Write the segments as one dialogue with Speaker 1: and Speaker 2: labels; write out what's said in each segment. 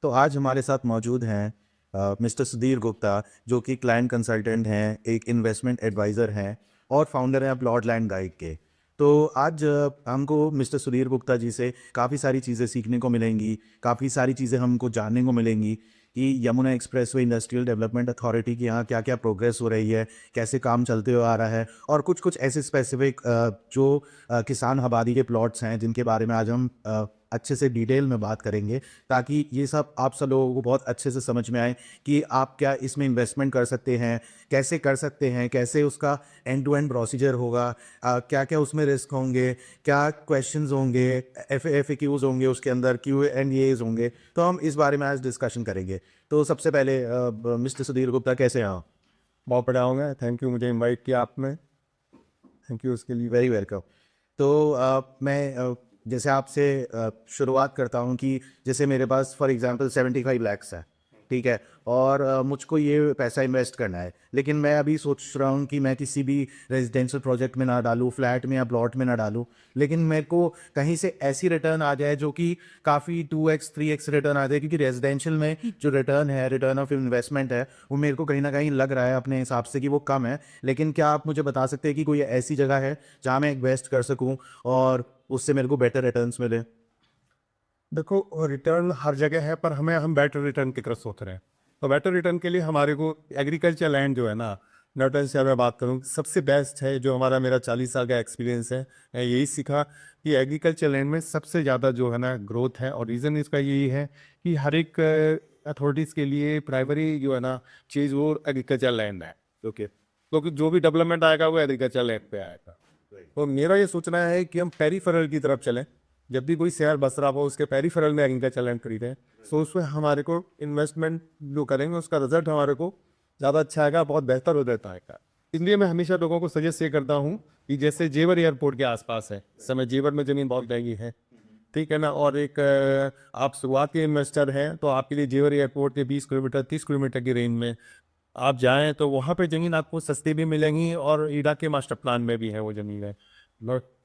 Speaker 1: तो आज हमारे साथ मौजूद हैं मिस्टर सुधीर गुप्ता, जो कि क्लाइंट कंसल्टेंट हैं, एक इन्वेस्टमेंट एडवाइज़र हैं और फाउंडर हैं प्लॉट लैंड गाइड के। तो आज हमको मिस्टर सुधीर गुप्ता जी से काफ़ी सारी चीज़ें सीखने को मिलेंगी, काफ़ी सारी चीज़ें हमको जानने को मिलेंगी कि Yamuna expressway industrial development authority के यहाँ क्या-क्या प्रोग्रेस हो रही है, कैसे काम चलते हुए आ रहा है और कुछ-कुछ ऐसे स्पेसिफ़िक जो किसान आबादी के प्लॉट्स हैं, जिनके बारे में आज हम अच्छे से डिटेल में बात करेंगे, ताकि ये सब आप सब लोगों को बहुत अच्छे से समझ में आए कि आप क्या इसमें इन्वेस्टमेंट कर सकते हैं, कैसे कर सकते हैं, कैसे उसका एंड टू एंड प्रोसीजर होगा, क्या-क्या उसमें रिस्क होंगे, क्या क्वेश्चंस होंगे, एफएक्यूज़ होंगे उसके अंदर, क्यूएंडएज़ होंगे। तो हम इस बारे में आज डिस्कशन करेंगे। तो सबसे पहले मिस्टर सुधीर गुप्ता, कैसे हैं आप?
Speaker 2: बहुत बढ़िया होंगे। थैंक यू, मुझे इनवाइट किया आपने। थैंक यू उसके लिए।
Speaker 1: Very welcome. तो मैं जैसे आपसे शुरुआत करता हूँ कि जैसे मेरे पास फॉर एग्जांपल 75 लैक्स है, ठीक है? और मुझको ये पैसा इन्वेस्ट करना है, लेकिन मैं अभी सोच रहा हूँ कि मैं किसी भी रेजिडेंशियल प्रोजेक्ट में ना डालूँ, फ्लैट में या प्लॉट में ना डालूँ, लेकिन मेरे को कहीं से ऐसी रिटर्न आ जाए जो कि काफ़ी 2x 3x रिटर्न आ जाए, क्योंकि रेजिडेंशियल में जो रिटर्न है, रिटर्न ऑफ इन्वेस्टमेंट है, वो मेरे को कहीं ना कहीं लग रहा है अपने हिसाब से कि वो कम है। लेकिन क्या आप मुझे बता सकते हैं कि कोई ऐसी जगह है जहाँ मैं इन्वेस्ट कर सकूँ और उससे मेरे को बेटर रिटर्न्स मिले?
Speaker 2: देखो, रिटर्न हर जगह है, पर हम बेटर रिटर्न की तरफ सोच रहे हैं। तो बेटर रिटर्न के लिए हमारे को एग्रीकल्चर लैंड जो है ना, नॉर्टन से मैं बात करूँ, सबसे बेस्ट है। जो मेरा 40 साल का एक्सपीरियंस है, मैं यही सीखा कि एग्रीकल्चर लैंड में सबसे ज़्यादा जो है ना ग्रोथ है। और रीज़न इसका यही है कि हर एक अथॉरिटीज़ के लिए प्राइमरी जो है ना चीज़, वो एग्रीकल्चर लैंड है। ओके, क्योंकि जो भी डेवलपमेंट आएगा वो एग्रीकल्चर लैंड पे आएगा। तो मेरा ये सोचना है कि हम पेरीफेरल की तरफ चलें। जब भी कोई शेयर बस रहा हो, उसके पेरीफेरल में एग्रीकल्चर लैंड खरीदें। सो उसमें हमारे को इन्वेस्टमेंट जो करेंगे उसका रिजल्ट हमारे को ज़्यादा अच्छा आएगा, बहुत बेहतर हो जाता है। इसलिए मैं हमेशा लोगों को सजेस्ट ये करता हूँ कि जैसे जेवर एयरपोर्ट के आसपास है, इस समय जेवर में ज़मीन बहुत महंगी है, ठीक है ना। और एक आप शुरुआती इन्वेस्टर हैं तो आपके लिए जेवर एयरपोर्ट के 20 किलोमीटर 30 किलोमीटर की रेंज में आप जाएं तो वहाँ पे ज़मीन आपको सस्ती भी मिलेंगी। और ईडा के मास्टर प्लान में भी है वो ज़मीन है,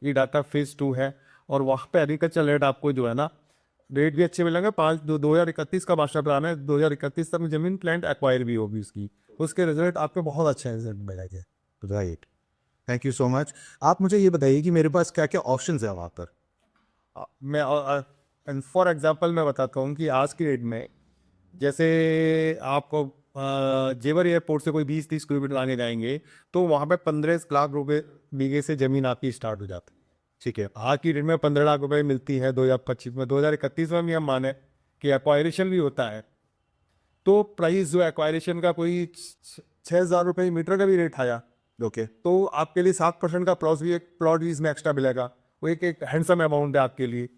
Speaker 2: ईडा का फेज़ 2 है। और वहाँ पे एग्रीकल्चर रेट आपको जो है ना रेट भी अच्छे मिलेंगे। 2031 का मास्टर प्लान है, 2031 तक जमीन प्लांट एक्वायर भी होगी उसकी। उसके रिजल्ट आपको बहुत अच्छे रिजल्ट मिलेंगे।
Speaker 1: Right. Thank you so much. आप मुझे ये बताइए कि मेरे पास क्या-क्या ऑप्शंस है वहाँ पर?
Speaker 2: मैं फॉर एग्जांपल मैं बताता हूँ कि आज की डेट में जैसे आपको जेवर एयरपोर्ट से कोई 20-30 किलोमीटर आगे जाएंगे तो वहाँ पे 15 लाख रुपए बीघे से ज़मीन आपकी स्टार्ट हो जाती है। ठीक है, आज की डेट में 15 लाख रुपए मिलती है 2025 में। 2031 में भी हम माने कि एक्वायरेशन भी होता है, तो प्राइस जो एक्वायरेशन का कोई 6,000 रुपये मीटर का भी रेट आया,
Speaker 1: ओके।
Speaker 2: तो आपके लिए 7% का प्लॉट भी इसमें एक्स्ट्रा मिलेगा। वो एक हैंडसम अमाउंट है आपके लिए।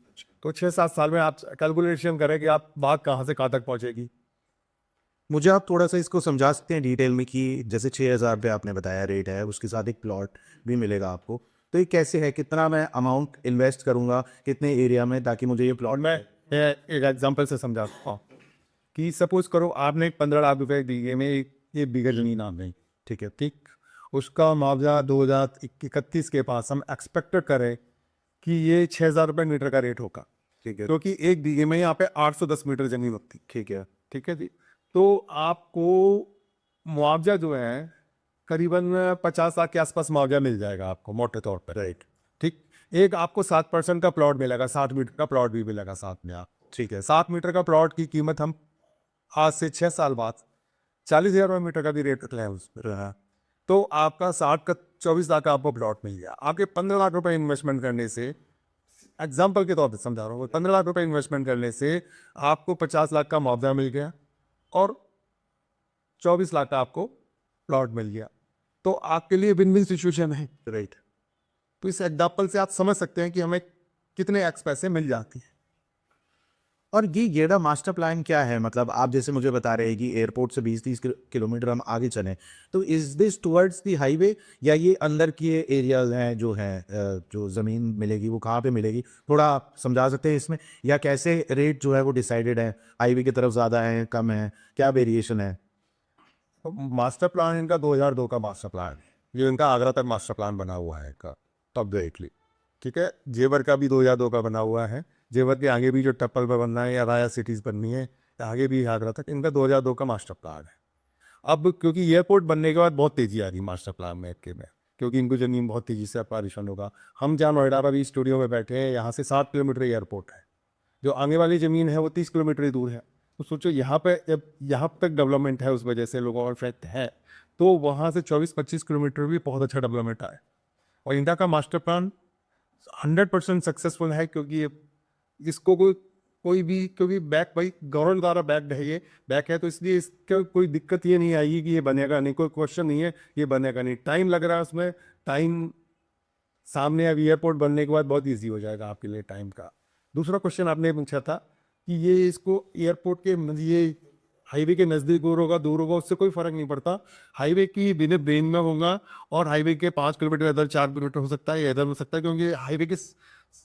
Speaker 2: तो 6-7 साल में आप कैलकुलेशन करें कि आप बात कहाँ से कहाँ तक पहुँचेगी।
Speaker 1: मुझे आप थोड़ा-सा इसको समझा सकते हैं डिटेल में कि जैसे 6000 पे आपने बताया रेट है, उसके साथ एक प्लॉट भी मिलेगा आपको। तो ये कैसे है? कितना मैं अमाउंट इन्वेस्ट करूँगा, कितने एरिया में, ताकि मुझे ये
Speaker 2: और
Speaker 1: प्लॉट
Speaker 2: मैं एक एग्जांपल से समझाता हूँ कि सपोज करो आपने 15 लाख रुपए बीघे में ये बीघा जमीन आ गई, ठीक है, ठीक। उसका मुआवजा 2031 के पास हम एक्सपेक्टेड करें कि ये 6,000 रुपये मीटर का रेट होगा,
Speaker 1: ठीक है,
Speaker 2: क्योंकि एक बीघे में यहाँ पे 810 मीटर जमीन होती है।
Speaker 1: ठीक है,
Speaker 2: ठीक है जी। तो आपको मुआवजा जो है करीबन 50 लाख के आसपास मुआवजा मिल जाएगा आपको मोटे तौर पर।
Speaker 1: राइट,
Speaker 2: ठीक। एक आपको 7% का प्लॉट मिलेगा, 60 मीटर का प्लॉट भी मिलेगा साथ में। आप
Speaker 1: ठीक है,
Speaker 2: 7 मीटर का प्लॉट की कीमत हम आज से 6 साल बाद 40,000 रुपये मीटर का भी रेट रख लें उस पर,
Speaker 1: रहा,
Speaker 2: तो आपका 60 का 24 लाख का आपको प्लॉट मिल गया। आपके 15 लाख रुपए इन्वेस्टमेंट करने से, एग्जाम्पल के तौर पर समझा रहा हूँ, 15 लाख रुपए इन्वेस्टमेंट करने से आपको 50 लाख का मुआवजा मिल गया और 24 लाख का आपको प्लॉट मिल गया। तो आपके लिए विन विन सिचुएशन है।
Speaker 1: राइट।
Speaker 2: तो इस एग्जाम्पल से आप समझ सकते हैं कि हमें कितने एक्स पैसे मिल जाते हैं।
Speaker 1: और ये गेड़ा मास्टर प्लान क्या है? मतलब आप जैसे मुझे बता रहे हैं कि एयरपोर्ट से 20-30 किलोमीटर हम आगे चलें, तो is this towards the highway, या ये अंदर के एरियाज़ हैं जो हैं, जो ज़मीन मिलेगी वो कहाँ पे मिलेगी? थोड़ा आप समझा सकते हैं इसमें? या कैसे रेट जो है वो डिसाइडेड है? हाईवे की तरफ ज़्यादा है, कम है? क्या वेरिएशन है?
Speaker 2: तो मास्टर प्लान इनका 2002 का मास्टर प्लान है, जो इनका आगरा तक मास्टर प्लान बना हुआ है इनका तब ग्रेटली। ठीक है, जेवर का भी 2002 का बना हुआ है। जेवर के आगे भी जो टप्पल पर बनना है या राया सिटीज़ बननी है, आगे भी आगरा तक, इनका 2002 का मास्टर प्लान है। अब क्योंकि एयरपोर्ट बनने के बाद बहुत तेज़ी आ रही मास्टर प्लान में के में, क्योंकि इनको ज़मीन बहुत तेज़ी से अपारिशन होगा। हम जहाँ नोएडा में अभी स्टूडियो में बैठे हैं, यहाँ से 7 किलोमीटर एयरपोर्ट है, जो आगे वाली ज़मीन है वो 30 किलोमीटर ही दूर है। तो सोचो यहाँ पे जब यहाँ तक डेवलपमेंट है, उस वजह से लोगों का इफेक्ट है, तो वहाँ से 24-25 किलोमीटर भी बहुत अच्छा डेवलपमेंट आए। और इंडिया का मास्टर प्लान 100% सक्सेसफुल है, क्योंकि ये इसको कोई भी, क्योंकि बैक भाई गवर्नमेंट द्वारा बैक है, ये बैक है, तो इसलिए इसका कोई दिक्कत ये नहीं आएगी कि ये बनेगा नहीं, कोई क्वेश्चन नहीं है ये बनेगा नहीं। टाइम लग रहा है उसमें, टाइम सामने अब एयरपोर्ट बनने के बाद बहुत ईजी हो जाएगा आपके लिए टाइम का। दूसरा क्वेश्चन आपने पूछा था कि ये इसको एयरपोर्ट के ये हाईवे के नज़दीक दूर होगा, उससे कोई फर्क नहीं पड़ता। हाईवे की बिना ब्रेन में होगा, और हाईवे के 5 किलोमीटर इधर, 4 किलोमीटर हो सकता है या इधर हो सकता है, क्योंकि हाईवे के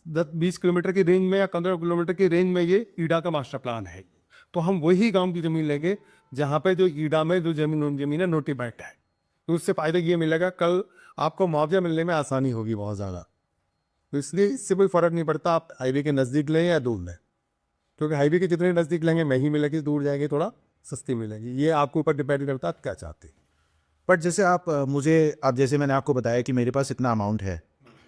Speaker 2: 10-20 किलोमीटर की रेंज में या 15 किलोमीटर की रेंज में ये ईडा का मास्टर प्लान है। तो हम वही गांव की ज़मीन लेंगे जहाँ पे जो ईडा में जो ज़मीन है नोटिफाइड है। तो उससे फ़ायदा ये मिलेगा, कल आपको मुआवजा मिलने में आसानी होगी बहुत ज़्यादा। तो इसलिए इससे कोई फ़र्क नहीं पड़ता आप हाईवे के नज़दीक लें या दूर लें, क्योंकि हाईवे के जितने नज़दीक लेंगे महंगी मिलेगी, दूर जाएंगे थोड़ा सस्ती मिलेगी। ये आपके ऊपर डिपेंड करता है आप क्या चाहते हैं।
Speaker 1: बट जैसे आप मुझे, अब जैसे मैंने आपको बताया कि मेरे पास इतना अमाउंट है,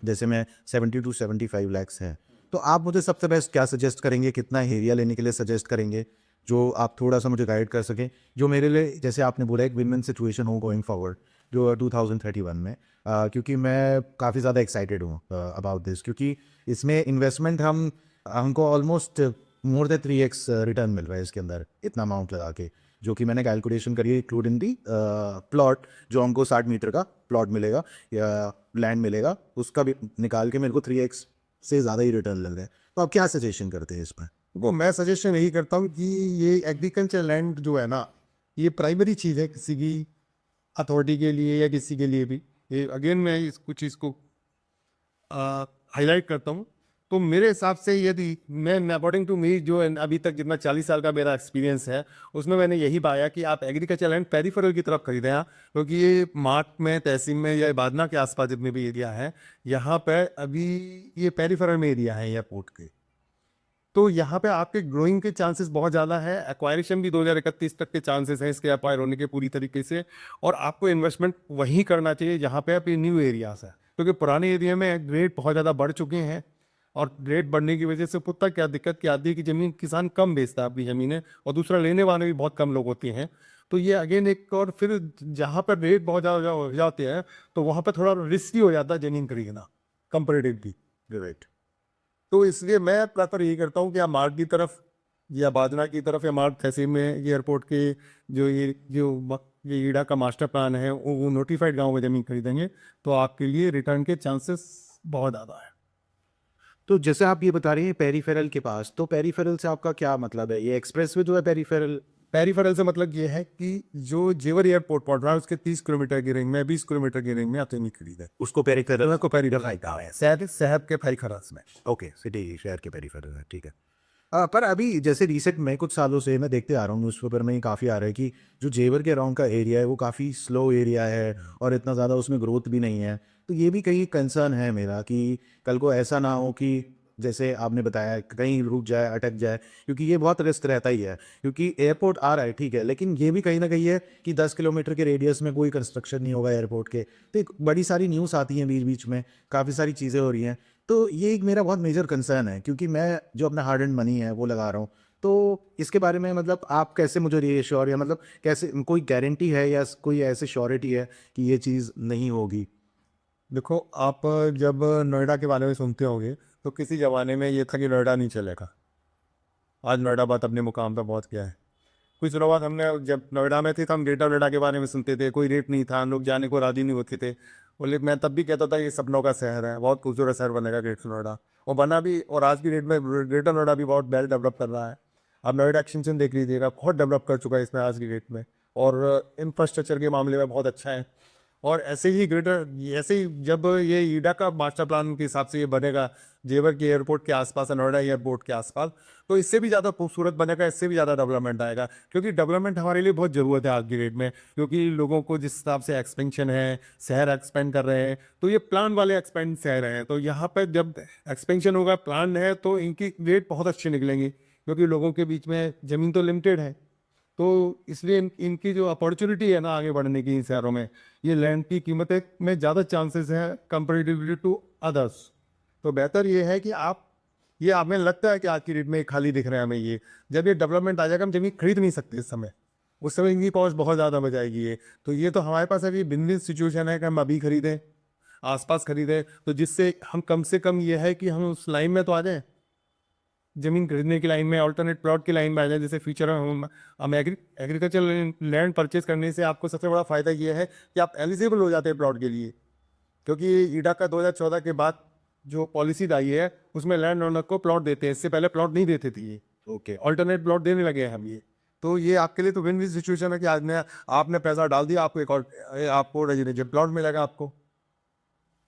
Speaker 1: जैसे मैं 70 to 75 lakhs है, तो आप मुझे सबसे बेस्ट क्या सजेस्ट करेंगे, कितना एरिया लेने के लिए सजेस्ट करेंगे, जो आप थोड़ा सा मुझे गाइड कर सकें, जो मेरे लिए, जैसे आपने बोला, एक विन विन सिचुएशन हो गोइंग फॉरवर्ड जो 2031 में, क्योंकि मैं काफ़ी ज़्यादा एक्साइटेड हूँ अबाउट दिस, क्योंकि इसमें इन्वेस्टमेंट हमको almost more than 3x return मिल रहा है इसके अंदर, इतना अमाउंट लगा के, जो कि मैंने कैलकुलेशन करी है इंक्लूडिंग दी प्लॉट, जो हमको 60 मीटर का प्लॉट मिलेगा या लैंड मिलेगा, उसका भी निकाल के मेरे को 3x से ज़्यादा ही रिटर्न लग रहा है। तो आप क्या सजेशन करते हैं इसमें?
Speaker 2: वो मैं सजेशन यही करता हूँ कि ये एग्रीकल्चर लैंड जो है ना, ये प्राइमरी चीज़ है किसी की अथॉरिटी के लिए या किसी के लिए भी। ये अगेन मैं इस कुछ चीज़ को हाईलाइट करता हूँ। तो मेरे हिसाब से यदि मैं अकॉर्डिंग टू मी, जो अभी तक जितना 40 साल का मेरा एक्सपीरियंस है, उसमें मैंने यही पाया कि आप एग्रीकल्चर लैंड पेरिफेरल की तरफ खरीदें आप, क्योंकि ये मार्ट में, तहसील में या बादना के आसपास जितने भी एरिया है, यहाँ पे अभी ये पेरिफेरल में एरिया है एयरपोर्ट के। तो यहाँ पे आपके ग्रोइंग के चांसेस बहुत ज़्यादा है, एक्वायरेशन भी 2031 तक के चांसेस हैं इसके एक्वायर होने के पूरी तरीके से। और आपको इन्वेस्टमेंट वहीं करना चाहिए जहाँ पे आप ये न्यू एरियाज है, क्योंकि पुराने एरिया में रेट बहुत ज़्यादा बढ़ चुके हैं, और रेट बढ़ने की वजह से पुत्ता क्या दिक्कत क्या आती है कि ज़मीन किसान कम बेचता है अपनी ज़मीनें, और दूसरा लेने वाले भी बहुत कम लोग होते हैं। तो ये अगेन एक, और फिर जहाँ पर रेट बहुत ज़्यादा हो जाते हैं, तो वहाँ पर थोड़ा रिस्की हो जाता है ज़मीन खरीदना कंपेरेटिवली।
Speaker 1: राइट।
Speaker 2: तो इसलिए मैं प्रेफर यही करता हूँ कि आप मार्ग की तरफ या बादना की तरफ या मार्ग तहसील में एयरपोर्ट के ये ईडा का मास्टर प्लान है, वो नोटिफाइड गांव में ज़मीन खरीदेंगे, तो आपके लिए रिटर्न के चांसेस बहुत ज़्यादा है।
Speaker 1: तो जैसे आप ये बता रहे हैं पेरीफेरल के पास, तो पेरीफेरल से आपका क्या मतलब है? ये एक्सप्रेसवे जो है पेरीफेरल?
Speaker 2: पेरिफेरल से मतलब ये है कि जो जेवर एयरपोर्ट पड़ रहा है उसके 30 किलोमीटर की रेंज में, 20 किलोमीटर की रेंज में आप ज़मीन खरीदें,
Speaker 1: उसको पेरीफेरल
Speaker 2: को पेरिफेरल कहा है, शहर के पेरिफेरल्स में।
Speaker 1: ओके, सिटी शहर के पेरीफेरल है, ठीक है। पर अभी जैसे रिसेंट में कुछ सालों से मैं देखते आ रहा हूँ, न्यूज़पेपर में ही काफ़ी आ रहा है कि जो जेवर के अराउंड का एरिया है वो काफ़ी स्लो एरिया है और इतना ज़्यादा उसमें ग्रोथ भी नहीं है। तो ये भी कहीं कंसर्न है मेरा कि कल को ऐसा ना हो कि जैसे आपने बताया कहीं रुक जाए, अटक जाए, क्योंकि ये बहुत रिस्क रहता ही है, क्योंकि एयरपोर्ट आ रहा है ठीक है, लेकिन ये भी कहीं ना कहीं है कि 10 किलोमीटर के रेडियस में कोई कंस्ट्रक्शन नहीं होगा एयरपोर्ट के। तो एक बड़ी सारी न्यूज़ आती हैं बीच बीच में, काफ़ी सारी चीज़ें हो रही हैं। तो ये एक मेरा बहुत मेजर कंसर्न है, क्योंकि मैं जो अपना हार्ड एंड मनी है वो लगा रहा हूँ। तो इसके बारे में मतलब आप कैसे मुझे रीएश्योर, या मतलब कैसे, कोई गारंटी है या कोई ऐसे श्योरिटी है कि ये चीज़ नहीं होगी?
Speaker 2: देखो, आप जब नोएडा के बारे में सुनते होंगे, तो किसी ज़माने में ये था कि नोएडा नहीं चलेगा। आज नोएडा बात अपने मुकाम पर पहुंच गया है। कुछ दिनों बाद हमने, जब नोएडा में थे तो हम ग्रेटर नोएडा के बारे में सुनते थे, कोई रेट नहीं था, हम लोग जाने को राजी नहीं होते थे। बोले, मैं तब भी कहता था ये सपनों का शहर है, बहुत खूबसूरत शहर बनेगा ग्रेटर नोएडा, और बना भी। और आज की डेट में ग्रेटर नोएडा भी बहुत वेल डेवलप कर रहा है। आप नोएडा एक्सटेंशन देख लीजिएगा, बहुत डेवलप कर चुका है इसमें आज की डेट में, और इंफ्रास्ट्रक्चर के मामले में बहुत अच्छा है। और ऐसे ही जब ये ईडा का मास्टर प्लान के हिसाब से ये बनेगा जेवर के एयरपोर्ट के आसपास, नोएडा एयरपोर्ट के आसपास, तो इससे भी ज़्यादा खूबसूरत बनेगा, इससे भी ज़्यादा डेवलपमेंट आएगा, क्योंकि डेवलपमेंट हमारे लिए बहुत ज़रूरत है आज की डेट में। क्योंकि लोगों को जिस हिसाब से एक्सपेंशन है, शहर एक्सपेंड कर रहे हैं, तो ये प्लान वाले एक्सपेंड शहर हैं, तो यहाँ पर जब एक्सपेंशन होगा, प्लान है, तो इनकी रेट बहुत अच्छी निकलेंगी। क्योंकि लोगों के बीच में ज़मीन तो लिमिटेड है, तो इसलिए इनकी जो अपॉर्चुनिटी है ना आगे बढ़ने की इन शहरों में, ये लैंड की कीमतें में ज़्यादा चांसेस हैं कंपेरेटिवली टू अदर्स। तो बेहतर ये है कि आप, ये हमें लगता है कि आज की डेट में खाली दिख रहा है हमें ये, जब ये डेवलपमेंट आ जाएगा हम ज़मीन खरीद नहीं सकते इस समय, उस समय इनकी कॉस्ट बहुत ज़्यादा हो जाएगी ये। तो ये तो हमारे पास अभी विन-विन सिचुएशन है कि हम अभी खरीदें, आसपास खरीदें, तो जिससे हम कम से कम ये है कि हम उस लाइन में तो आ जाएँ, ज़मीन खरीदने की लाइन में, अल्टरनेट प्लॉट की लाइन में आ जाए। जैसे फ्यूचर में हम एग्रीकल्चर लैंड परचेज करने से आपको सबसे बड़ा फ़ायदा ये है कि आप एलिजिबल हो जाते हैं प्लॉट के लिए, क्योंकि ईडा का 2014 के बाद जो पॉलिसी आई है उसमें लैंड ओनर को प्लॉट देते हैं, इससे पहले प्लॉट नहीं देते थे ये,
Speaker 1: ओके।
Speaker 2: अल्टरनेट प्लॉट देने लगे हैं हम ये। तो ये आपके लिए तो विन विन सिचुएशन है कि आज ने आपने पैसा डाल दिया, आपको एक और आपको रेजिडेंशियल प्लॉट मिलेगा आपको।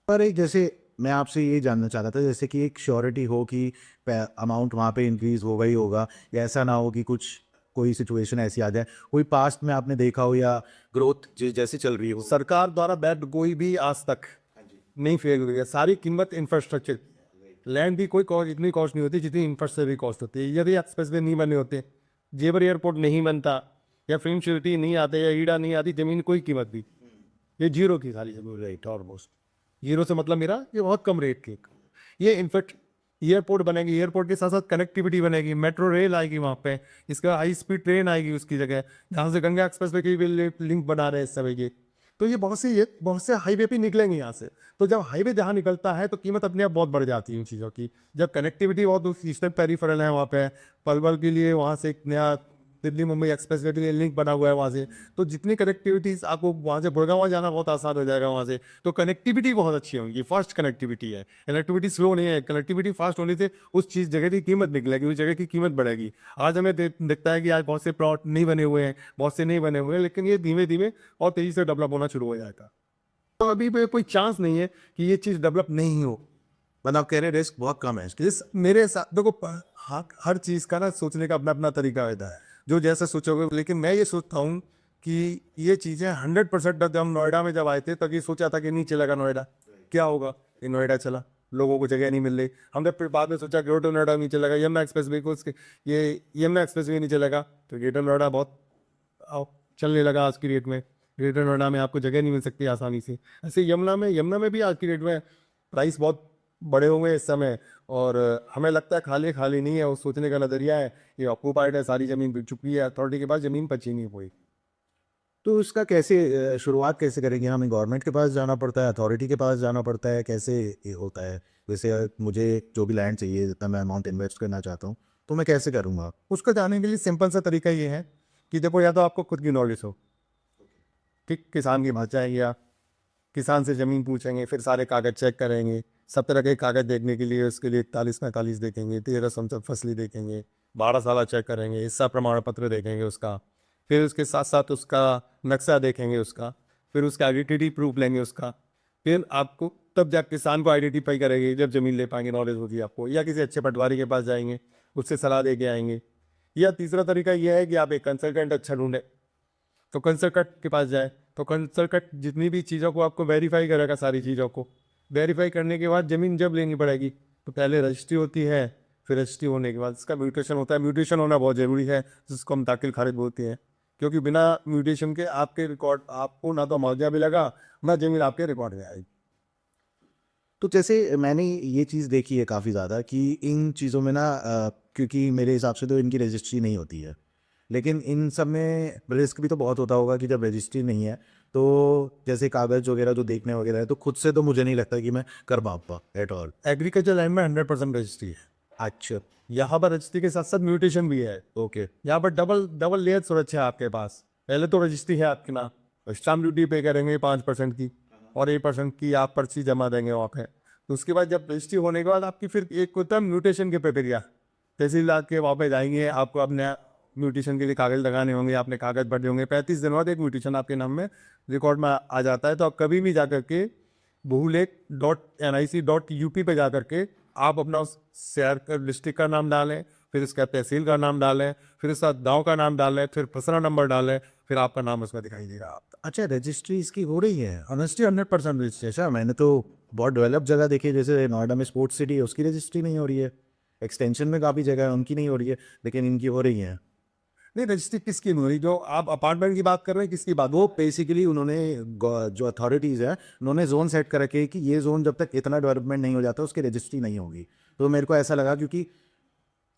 Speaker 1: पर एक जैसे मैं आपसे ये जानना चाह रहा था, जैसे कि एक श्योरिटी हो कि अमाउंट वहाँ पे इंक्रीज होगा ही होगा, या ऐसा ना हो कि कुछ कोई सिचुएशन ऐसी आ जाए, कोई पास्ट में आपने देखा हो या ग्रोथ जैसे चल रही हो।
Speaker 2: सरकार द्वारा बैड कोई भी आज तक नहीं फेल हुई है, सारी कीमत इंफ्रास्ट्रक्चर, लैंड की कोई कॉस्ट इतनी कॉस्ट नहीं होती जितनी इंफ्रास्ट्रक्चर की कॉस्ट होती है। यदि एक्सप्रेसवे नहीं बने होते, जेवर एयरपोर्ट नहीं बनता, या फिल्म सिटी नहीं आते, या ईडा नहीं आती, जमीन कोई कीमत भी, ये जीरो की खाली जमीन रेट, ऑलमोस्ट जीरो से मतलब मेरा ये बहुत कम रेट की। ये इनफैक्ट एयरपोर्ट बनेगी, एयरपोर्ट के साथ साथ कनेक्टिविटी बनेगी, मेट्रो रेल आएगी वहाँ पे, इसका हाई स्पीड ट्रेन आएगी उसकी जगह, जहाँ से गंगा एक्सप्रेसवे की भी लिंक बना रहे हैं इस समय ये। तो ये बहुत से हाईवे भी निकलेंगे यहाँ से। तो जब हाईवे जहाँ निकलता है तो कीमत अपने आप बहुत बढ़ जाती है उन चीज़ों की। जब कनेक्टिविटी बहुत ईस्टर्न पेरिफेरल है वहाँ पे, पलवल के लिए वहाँ से एक नया दिल्ली मुंबई एक्सप्रेसवे के लिए लिंक बना हुआ है वहाँ से, तो जितनी कनेक्टिविटीज आपको वहाँ से गुड़गांव जाना बहुत आसान हो जाएगा वहाँ से, तो कनेक्टिविटी बहुत अच्छी होगी, फास्ट कनेक्टिविटी है, कनेक्टिविटी स्लो नहीं है, कनेक्टिविटी फास्ट होने से उस चीज़ जगह की कीमत निकलेगी, उस जगह की कीमत बढ़ेगी। आज हमें दिखता है कि आज बहुत से प्लॉट नहीं बने हुए हैं, बहुत से नहीं बने हुए हैं, लेकिन ये धीमे धीमे और तेज़ी से डेवलप होना शुरू हो जाएगा। तो अभी पे कोई चांस नहीं है कि ये चीज़ डेवलप नहीं हो।
Speaker 1: मतलब आप कह रहे हैं रिस्क बहुत कम है इसकी।
Speaker 2: इस मेरे साथ देखो हाँ, हर चीज़ का ना सोचने का अपना अपना तरीका होता है, जो जैसा सोचोगे। लेकिन मैं ये सोचता हूँ कि ये चीज़ें 100% जब हम नोएडा में जब आए थे तब ये सोचा था कि नहीं चलेगा नोएडा, क्या होगा, ये नोएडा चला, लोगों को जगह नहीं मिल रही। हमने फिर बाद में सोचा ग्रेटर नोएडा नहीं चलेगा, यमुना एक्सप्रेस वे को उसके ये यमुना एक्सप्रेस वे नहीं चलेगा, तो ग्रेटर नोएडा बहुत चलने लगा आज की डेट में। ग्रेटर नोएडा में आपको जगह नहीं मिल सकती आसानी से। ऐसे यमुना में भी आज की डेट में प्राइस बहुत बड़े हुए हैं इस समय, और हमें लगता है खाली खाली नहीं है, वो सोचने का नज़रिया है, ये ऑक्यूपाइड है, सारी ज़मीन बिक चुकी है, अथॉरिटी के पास ज़मीन बची नहीं कोई।
Speaker 1: तो इसका कैसे शुरुआत कैसे करेंगे? हमें गवर्नमेंट के पास जाना पड़ता है, अथॉरिटी के पास जाना पड़ता है, कैसे ये होता है? जैसे मुझे जो भी लैंड चाहिए, जितना मैं अमाउंट इन्वेस्ट करना चाहता हूँ, तो मैं कैसे करूँगा?
Speaker 2: उसको जाने के लिए सिंपल सा तरीका ये है कि देखो, या तो आपको खुद की नॉलेज हो, ठीक, किसान के पास जाएंगे आप, किसान से ज़मीन पूछेंगे, फिर सारे कागज़ चेक करेंगे, सब तरह के कागज़ देखने के लिए उसके लिए 41-45 देखेंगे, 13 समझ फसली देखेंगे, 12 साला चेक करेंगे, हिस्सा प्रमाण पत्र देखेंगे उसका, फिर उसके साथ साथ उसका नक्शा देखेंगे उसका, फिर उसका आइडेंटिटी प्रूफ लेंगे उसका, फिर आपको तब जब किसान को आइडेंटिफाई करेंगे, जब ज़मीन ले पाएंगे, नॉलेज होगी आपको, या किसी अच्छे पटवारी के पास जाएंगे, उससे सलाह दे के आएंगे। या तीसरा तरीका यह है कि आप एक कंसल्टेंट अच्छा ढूंढें, तो कंसल्टेंट के पास जाए, तो कंसल्टेंट जितनी भी चीज़ों को आपको वेरीफाई करेगा, सारी चीज़ों को वेरीफाई करने के बाद ज़मीन जब लेनी पड़ेगी तो पहले रजिस्ट्री होती है, फिर रजिस्ट्री होने के बाद इसका म्यूटेशन होता है। म्यूटेशन होना बहुत ज़रूरी है, जिसको हम दाखिल खारिज बोलते हैं, क्योंकि बिना म्यूटेशन के आपके रिकॉर्ड आपको ना तो मुआवजा मिलेगा, ना ज़मीन आपके रिकॉर्ड में आएगी।
Speaker 1: तो जैसे मैंने ये चीज़ देखी है काफ़ी ज़्यादा कि इन चीज़ों में ना क्योंकि मेरे हिसाब से तो इनकी रजिस्ट्री नहीं होती है, लेकिन इन सब में रिस्क भी तो बहुत होता होगा कि जब रजिस्ट्री नहीं है, तो जैसे कागज़ वगैरह जो देखने वगैरह है, तो खुद से तो मुझे नहीं लगता कि मैं कर पाऊँगा एट ऑल।
Speaker 2: एग्रीकल्चर लैंड में 100% रजिस्ट्री है।
Speaker 1: अच्छा।
Speaker 2: यहाँ पर रजिस्ट्री के साथ साथ म्यूटेशन भी है।
Speaker 1: ओके।
Speaker 2: यहाँ पर डबल डबल लेयर सुरक्षा है आपके पास। पहले तो रजिस्ट्री है आपके नाम, स्टाम्प ड्यूटी पे करेंगे 5% की, और 8% की आप पर्ची जमा देंगे वहाँ पे। तो उसके बाद जब रजिस्ट्री होने के बाद आपकी फिर एक होता है म्यूटेशन की प्रक्रिया, तहसीलदार के वहाँ पे जाएंगे, आपको अपने म्यूटेशन के लिए कागज लगाने होंगे, आपने कागज भरने होंगे, 35 दिन बाद एक म्यूटेशन आपके नाम में रिकॉर्ड में आ जाता है। तो आप कभी भी जा करके bhuleख.nic.up पे जा करके आप अपना उस शहर का डिस्ट्रिक्ट का नाम डालें, फिर इसका तहसील का नाम डालें, फिर इसका गांव का नाम डालें, फिर फसला नंबर डालें, फिर आपका नाम उसमें दिखाई देगा। आप
Speaker 1: अच्छा, रजिस्ट्री इसकी हो रही है? Honestly 100% registry? अच्छा, मैंने तो बहुत डेवलप जगह देखी है, जैसे नोएडा में स्पोर्ट्स सिटी है, उसकी रजिस्ट्री नहीं हो रही है। एक्सटेंशन में काफ़ी जगह है, उनकी नहीं हो रही है, लेकिन इनकी हो रही है।
Speaker 2: नहीं, रजिस्ट्री किसकी नहीं हो रही? जो आप अपार्टमेंट की बात कर रहे हैं, किसकी बात?
Speaker 1: वो बेसिकली उन्होंने जो अथॉरिटीज़ है, उन्होंने जोन सेट कर रखे हैं कि ये जोन जब तक इतना डेवलपमेंट नहीं हो जाता उसकी रजिस्ट्री नहीं होगी। तो मेरे को ऐसा लगा क्योंकि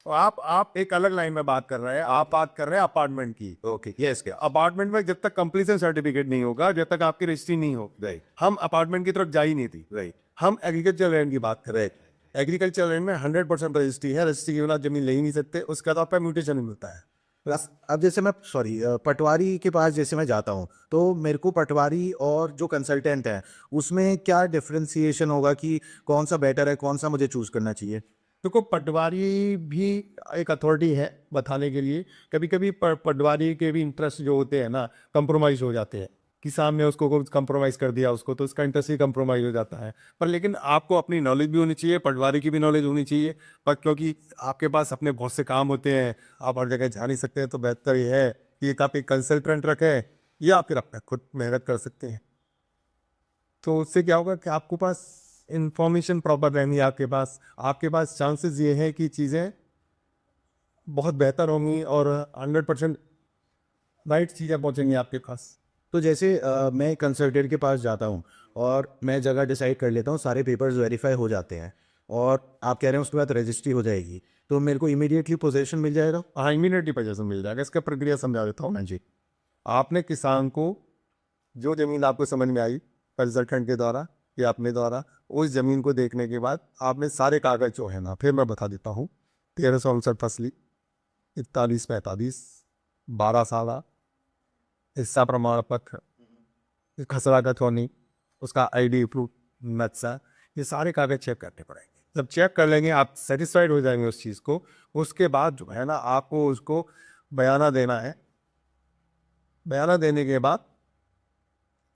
Speaker 2: तो आप एक अलग लाइन में बात कर रहे हैं, आप बात कर रहे हैं अपार्टमेंट की।
Speaker 1: ओके यस क्या
Speaker 2: अपार्टमेंट में जब तक कंप्लीशन सर्टिफिकेट नहीं होगा, जब तक आपकी रजिस्ट्री नहीं हो,
Speaker 1: राइट
Speaker 2: हम अपार्टमेंट की तरफ जा ही नहीं थी।
Speaker 1: राइट
Speaker 2: हम एग्रीकल्चर लैंड की बात कर रहे हैं।
Speaker 1: राइट
Speaker 2: एग्रीकल्चर लैंड में 100% रजिस्ट्री है, रजिस्ट्री के बिना जमीन ले ही नहीं सकते, उसका तो आपका म्यूटेशन मिलता है।
Speaker 1: अब जैसे मैं सॉरी पटवारी के पास जैसे मैं जाता हूँ तो मेरे को पटवारी और जो कंसल्टेंट है उसमें क्या डिफरेंशिएशन होगा कि कौन सा बेटर है, कौन सा मुझे चूज करना चाहिए?
Speaker 2: देखो, पटवारी भी एक अथॉरिटी है बताने के लिए। कभी कभी पटवारी के भी इंटरेस्ट जो होते हैं ना, कंप्रोमाइज हो जाते हैं। किसान ने उसको कंप्रोमाइज कर दिया उसको, तो उसका इंटरेस्ट ही कंप्रोमाइज हो जाता है। पर लेकिन आपको अपनी नॉलेज भी होनी चाहिए, पटवारी की भी नॉलेज होनी चाहिए। पर क्योंकि आपके पास अपने बहुत से काम होते हैं, आप हर जगह जा नहीं सकते हैं, तो बेहतर ये है कि एक आप एक कंसल्टेंट रखें या फिर अपना खुद मेहनत कर सकते हैं। तो उससे क्या होगा कि आपको पास इंफॉर्मेशन प्रॉपर रहेंगी, आपके पास चांसेस ये है कि चीज़ें बहुत बेहतर होंगी और 100% राइट चीज़ें पहुंचेंगी आपके पास।
Speaker 1: तो जैसे मैं कंसल्टेंट के पास जाता हूँ और मैं जगह डिसाइड कर लेता हूँ, सारे पेपर्स वेरीफाई हो जाते हैं और आप कह रहे हैं उसके बाद रजिस्ट्री हो जाएगी, तो मेरे को इमीडिएटली पोजेशन मिल जाएगा?
Speaker 2: हाँ, इमीडिएटली पोजीशन मिल जाएगा। इसका प्रक्रिया समझा देता हूँ।
Speaker 1: हाँ जी।
Speaker 2: आपने किसान को जो ज़मीन आपको समझ में आई कंसल्टेंट के द्वारा या अपने द्वारा, उस ज़मीन को देखने के बाद आपने सारे कागज जो है ना, फिर मैं बता देता हूँ। 1359 फसली, 4145, 12 साला, हिस्सा प्रमाण पत्र, खसरा का थोनी, उसका आईडी प्रूफ, नक्शा, ये सारे कागज चेक करने पड़ेंगे। जब चेक कर लेंगे, आप सेटिस्फाइड हो जाएंगे उस चीज़ को, उसके बाद जो है ना, आपको उसको बयाना देना है। बयाना देने के बाद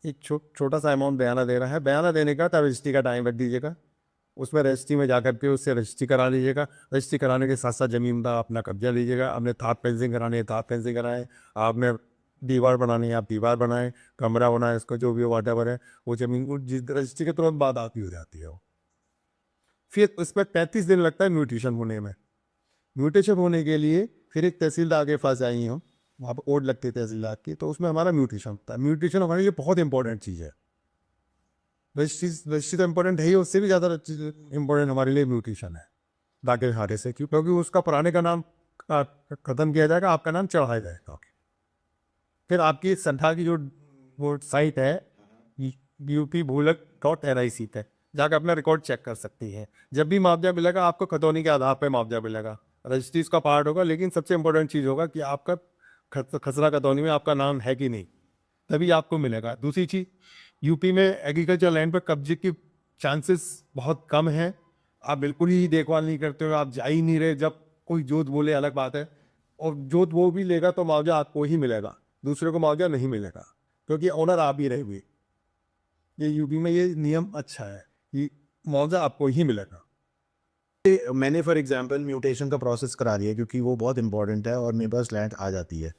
Speaker 2: एक छोटा सा अमाउंट बयाना देना है। बयाना देने का तब रजिस्ट्री का टाइम रख दीजिएगा। उसमें रजिस्ट्री में जाकर के उससे रजिस्ट्री करा लीजिएगा। रजिस्ट्री कराने के साथ साथ ज़मीन का अपना कब्जा लीजिएगा। आपने थाप फेंसिंग करानी है, थाप फेंसिंग कराएं। आपने दीवार बनानी है, आप दीवार बनाएं। कमरा बनाए, इसको जो भी वाटेवर है, वो ज़मीन को जिस रजिस्ट्री के तुरंत बाद आपकी हो जाती है वो। फिर उसमें 35 दिन लगता है म्यूटेशन होने में। म्यूटेशन होने के लिए फिर एक तहसीलदार के पास आई हो, वहाँ पर ओड लगती है तहसीलदार की, तो उसमें हमारा म्यूटेशन होता है। म्यूटेशन हमारे लिए बहुत इंपॉर्टेंट चीज़ है। रजिस्ट्री तो इंपॉर्टेंट है ही, उससे भी ज़्यादा इंपॉर्टेंट हमारे लिए म्यूटेशन है। दाखिल खाते से क्यों? क्योंकि उसका पुराने का नाम ख़त्म किया जाएगा, आपका नाम चढ़ाया जाएगा। फिर आपकी संस्था की जो वो साइट है UP-Bhulag.NIC पे जाकर अपना रिकॉर्ड चेक कर सकती है। जब भी मुआवजा मिलेगा, आपको खतौनी के आधार पर मुआवजा मिलेगा। रजिस्ट्री इसका पार्ट होगा, लेकिन सबसे इंपॉर्टेंट चीज़ होगा कि आपका खसरा खतौनी में आपका नाम है कि नहीं, तभी आपको मिलेगा। दूसरी चीज़, यूपी में एग्रीकल्चर लैंड पर कब्जे की चांसेस बहुत कम है। आप बिल्कुल ही देखभाल नहीं करते हो, आप जा ही नहीं रहे। जब कोई जोत बोले अलग बात है, और जोत वो भी लेगा तो मुआवजा आपको ही मिलेगा, दूसरे को मुआवजा नहीं मिलेगा, क्योंकि ओनर आप ही रहे हुए। ये यूपी में ये नियम अच्छा है कि मुआवजा आपको ही मिलेगा।
Speaker 1: मैंने फॉर एग्जांपल म्यूटेशन का प्रोसेस करा लिया क्योंकि वो बहुत इंपॉर्टेंट है और मेरे पास लैंड आ जाती है।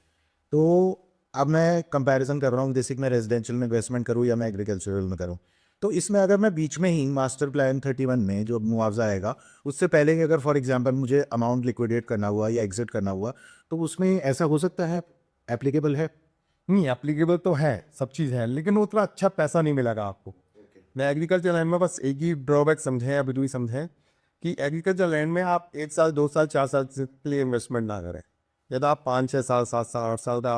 Speaker 1: तो अब मैं कंपैरिजन कर रहा हूँ जैसे कि मैं रेजिडेंशियल में इन्वेस्टमेंट करूँ या मैं एग्रीकल्चरल में करूँ। तो इसमें अगर मैं बीच में ही मास्टर प्लान 31 में जो मुआवजा आएगा उससे पहले ही अगर फॉर एग्जांपल मुझे अमाउंट लिक्विडेट करना हुआ या एग्जिट करना हुआ, तो उसमें ऐसा हो सकता है, एप्लीकेबल है?
Speaker 2: नहीं, एप्लीकेबल तो है, सब चीज़ है, लेकिन उतना अच्छा पैसा नहीं मिलेगा आपको। मैं एग्रीकल्चर लैंड में बस एक ही ड्रॉबैक समझें, अभी भी समझें कि एग्रीकल्चर लैंड में आप 1 साल 2 साल 4 साल के लिए इन्वेस्टमेंट ना करें। यदि आप 5-6 साल 7 साल 8 साल का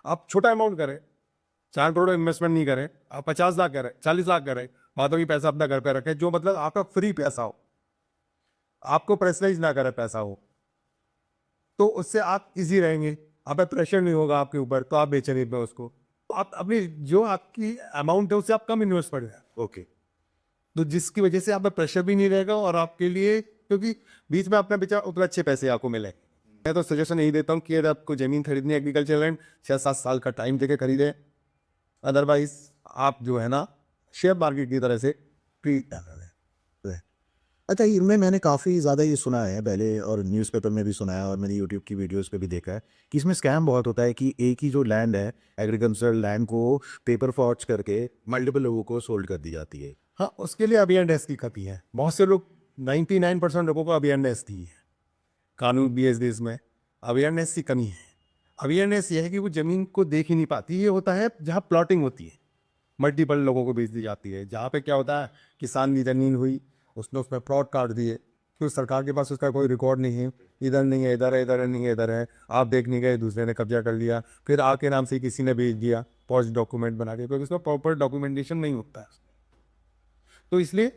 Speaker 2: आप छोटा अमाउंट करें, 4 करोड़ इन्वेस्टमेंट नहीं करें, आप 50 लाख करें, 40 लाख करें, बातों की पैसा अपना घर पे रखें, जो मतलब आपका फ्री पैसा हो, आपको प्रेशराइज ना करे पैसा हो, तो उससे आप इजी रहेंगे। आप पे प्रेशर नहीं होगा आपके ऊपर, तो आप बेचें नहीं पे उसको। तो आप अपनी जो आपकी अमाउंट है उससे आप कम इन्वेस्ट कर रहे हैं,
Speaker 1: ओके।
Speaker 2: तो जिसकी वजह से आप पे प्रेशर भी नहीं रहेगा और आपके लिए, क्योंकि बीच में अपना बेचा उतना अच्छे पैसे आपको मिले। मैं तो सजेशन यही देता हूँ कि अगर आपको ज़मीन खरीदनी है एग्रीकल्चर लैंड, 6-7 साल का टाइम देके खरीदें। अदरवाइज आप जो है ना, शेयर मार्केट की तरह से ट्रीट कर रहे हैं।
Speaker 1: अच्छा, इनमें मैंने काफ़ी ज़्यादा ये सुना है पहले और न्यूज़पेपर में भी सुना है और मैंने यूट्यूब की वीडियोस पे भी देखा है कि इसमें स्कैम बहुत होता है कि एक ही जो लैंड है एग्रीकल्चरल लैंड को पेपर फॉर्ज करके मल्टीपल लोगों को सोल्ड कर दी जाती है।
Speaker 2: हाँ, उसके लिए अवेयरनेस की कमी है। बहुत से लोग 99% लोगों को अवेयरनेस दी है, कानून भी है इस देश में, अवेयरनेस की कमी है। अवेयरनेस ये है कि वो ज़मीन को देख ही नहीं पाती। ये होता है जहाँ प्लॉटिंग होती है, मल्टीपल लोगों को बेच दी जाती है। जहाँ पे क्या होता है, किसान की ज़मीन हुई, उसने उसमें प्लॉट काट दिए, फिर सरकार के पास उसका कोई रिकॉर्ड नहीं है, इधर नहीं है, इधर है, इधर नहीं है, इधर है, आप देख नहीं गए, दूसरे ने कब्जा कर लिया, फिर आपके नाम से किसी ने बेच दिया पॉज डॉक्यूमेंट बना के, क्योंकि उसमें प्रॉपर डॉक्यूमेंटेशन नहीं होता है। तो इसलिए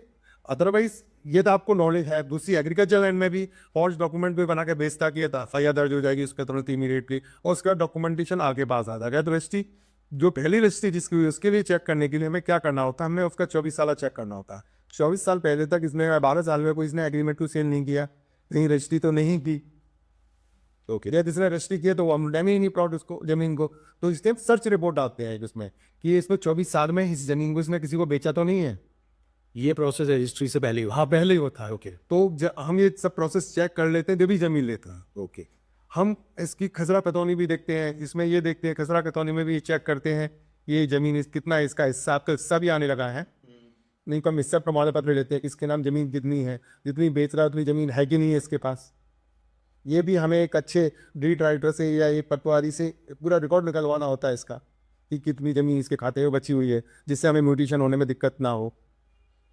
Speaker 2: अदरवाइज ये तो आपको नॉलेज है। दूसरी एग्रीकल्चर लैंड में भी फॉर्ज डॉक्यूमेंट भी बना के बेचता किया था, एफआईआर दर्ज हो जाएगी उस पर तुरंत इमीडिएटली, और उसका डॉक्यूमेंटेशन आपके पास आ जाएगा। तो रजिस्ट्री जो पहली रजिस्ट्री जिसकी हुई उसके लिए चेक करने के लिए हमें क्या करना होता है, हमें उसका 24 साल चेक करना होता है। 24 साल पहले तक इसने 12 साल में कोई इसने एग्रीमेंट टू सेल नहीं किया, कहीं रजिस्ट्री तो नहीं की, तो क्या जिसने रजिस्ट्री किया तो वो हम डैमेज नहीं प्लॉट उसको ज़मीन को, तो इसलिए सर्च रिपोर्ट आते हैं उसमें कि इसमें 24 साल में इस ज़मीन को इसने किसी को बेचा तो नहीं है।
Speaker 3: ये प्रोसेस रजिस्ट्री से पहले हुआ।
Speaker 2: हाँ, पहले ही होता है।
Speaker 3: ओके
Speaker 2: तो हम ये सब प्रोसेस चेक कर लेते हैं जब भी जमीन लेते हैं।
Speaker 3: ओके
Speaker 2: हम इसकी खसरा खतौनी भी देखते हैं, इसमें ये देखते हैं खसरा खतौनी में भी चेक करते हैं ये जमीन कितना है, इसका हिस्सा आपका हिस्सा भी आने लगा है, नहीं तो हम हिस्सा प्रमाण पत्र लेते हैं कि इसके नाम जमीन कितनी है, जितनी बेच रहा है उतनी जमीन है कि नहीं है इसके पास। ये भी हमें एक अच्छे डीड राइटर से या एक पटवारी से पूरा रिकॉर्ड निकलवाना होता है इसका कि कितनी ज़मीन इसके खाते में बची हुई है, जिससे हमें म्यूटेशन होने में दिक्कत ना हो।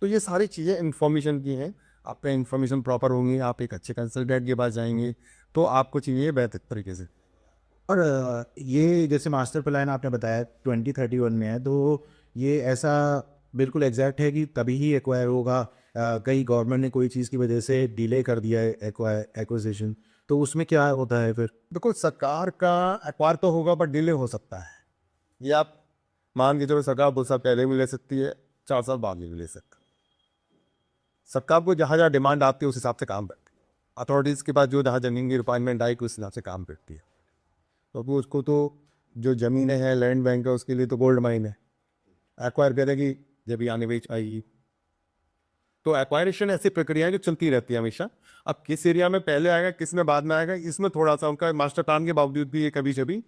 Speaker 2: तो ये सारी चीज़ें इन्फॉर्मेशन की हैं। आप पे इन्फॉर्मेशन प्रॉपर होंगी, आप एक अच्छे कंसल्टेंट के पास जाएंगे तो आपको चीज़ें बेहतर तरीके से।
Speaker 1: और ये जैसे मास्टर प्लान आपने बताया 2031 में है, तो ये ऐसा बिल्कुल एग्जैक्ट है कि तभी ही एक्वायर होगा? कहीं गवर्नमेंट ने कोई चीज़ की वजह से डिले कर दिया है एक्विजिशन, तो उसमें क्या होता है फिर?
Speaker 2: देखो, सरकार का एक्वायर तो होगा पर डिले हो सकता है। ये आप मान के चलो सरकार 2 साल पहले भी ले सकती है, 4 साल बाद भी ले सकती है। सरकार को जहाँ जहाँ डिमांड आती है उस हिसाब से काम करती है। अथॉरिटीज़ के पास जो जहाँ ज़मीन की रिक्वायरमेंट आई उस हिसाब से काम करती है। तो वो उसको तो जो ज़मीनें हैं लैंड बैंक है उसके लिए तो गोल्ड माइन है, एक्वायर करेगी जब भी आने बेच आएगी। तो एक्वायरेशन ऐसी प्रक्रिया है जो चलती रहती है हमेशा। अब किस एरिया में पहले आएगा किस में बाद में आएगा, इसमें थोड़ा सा उनका मास्टर प्लान के बावजूद भी ये कभी कभी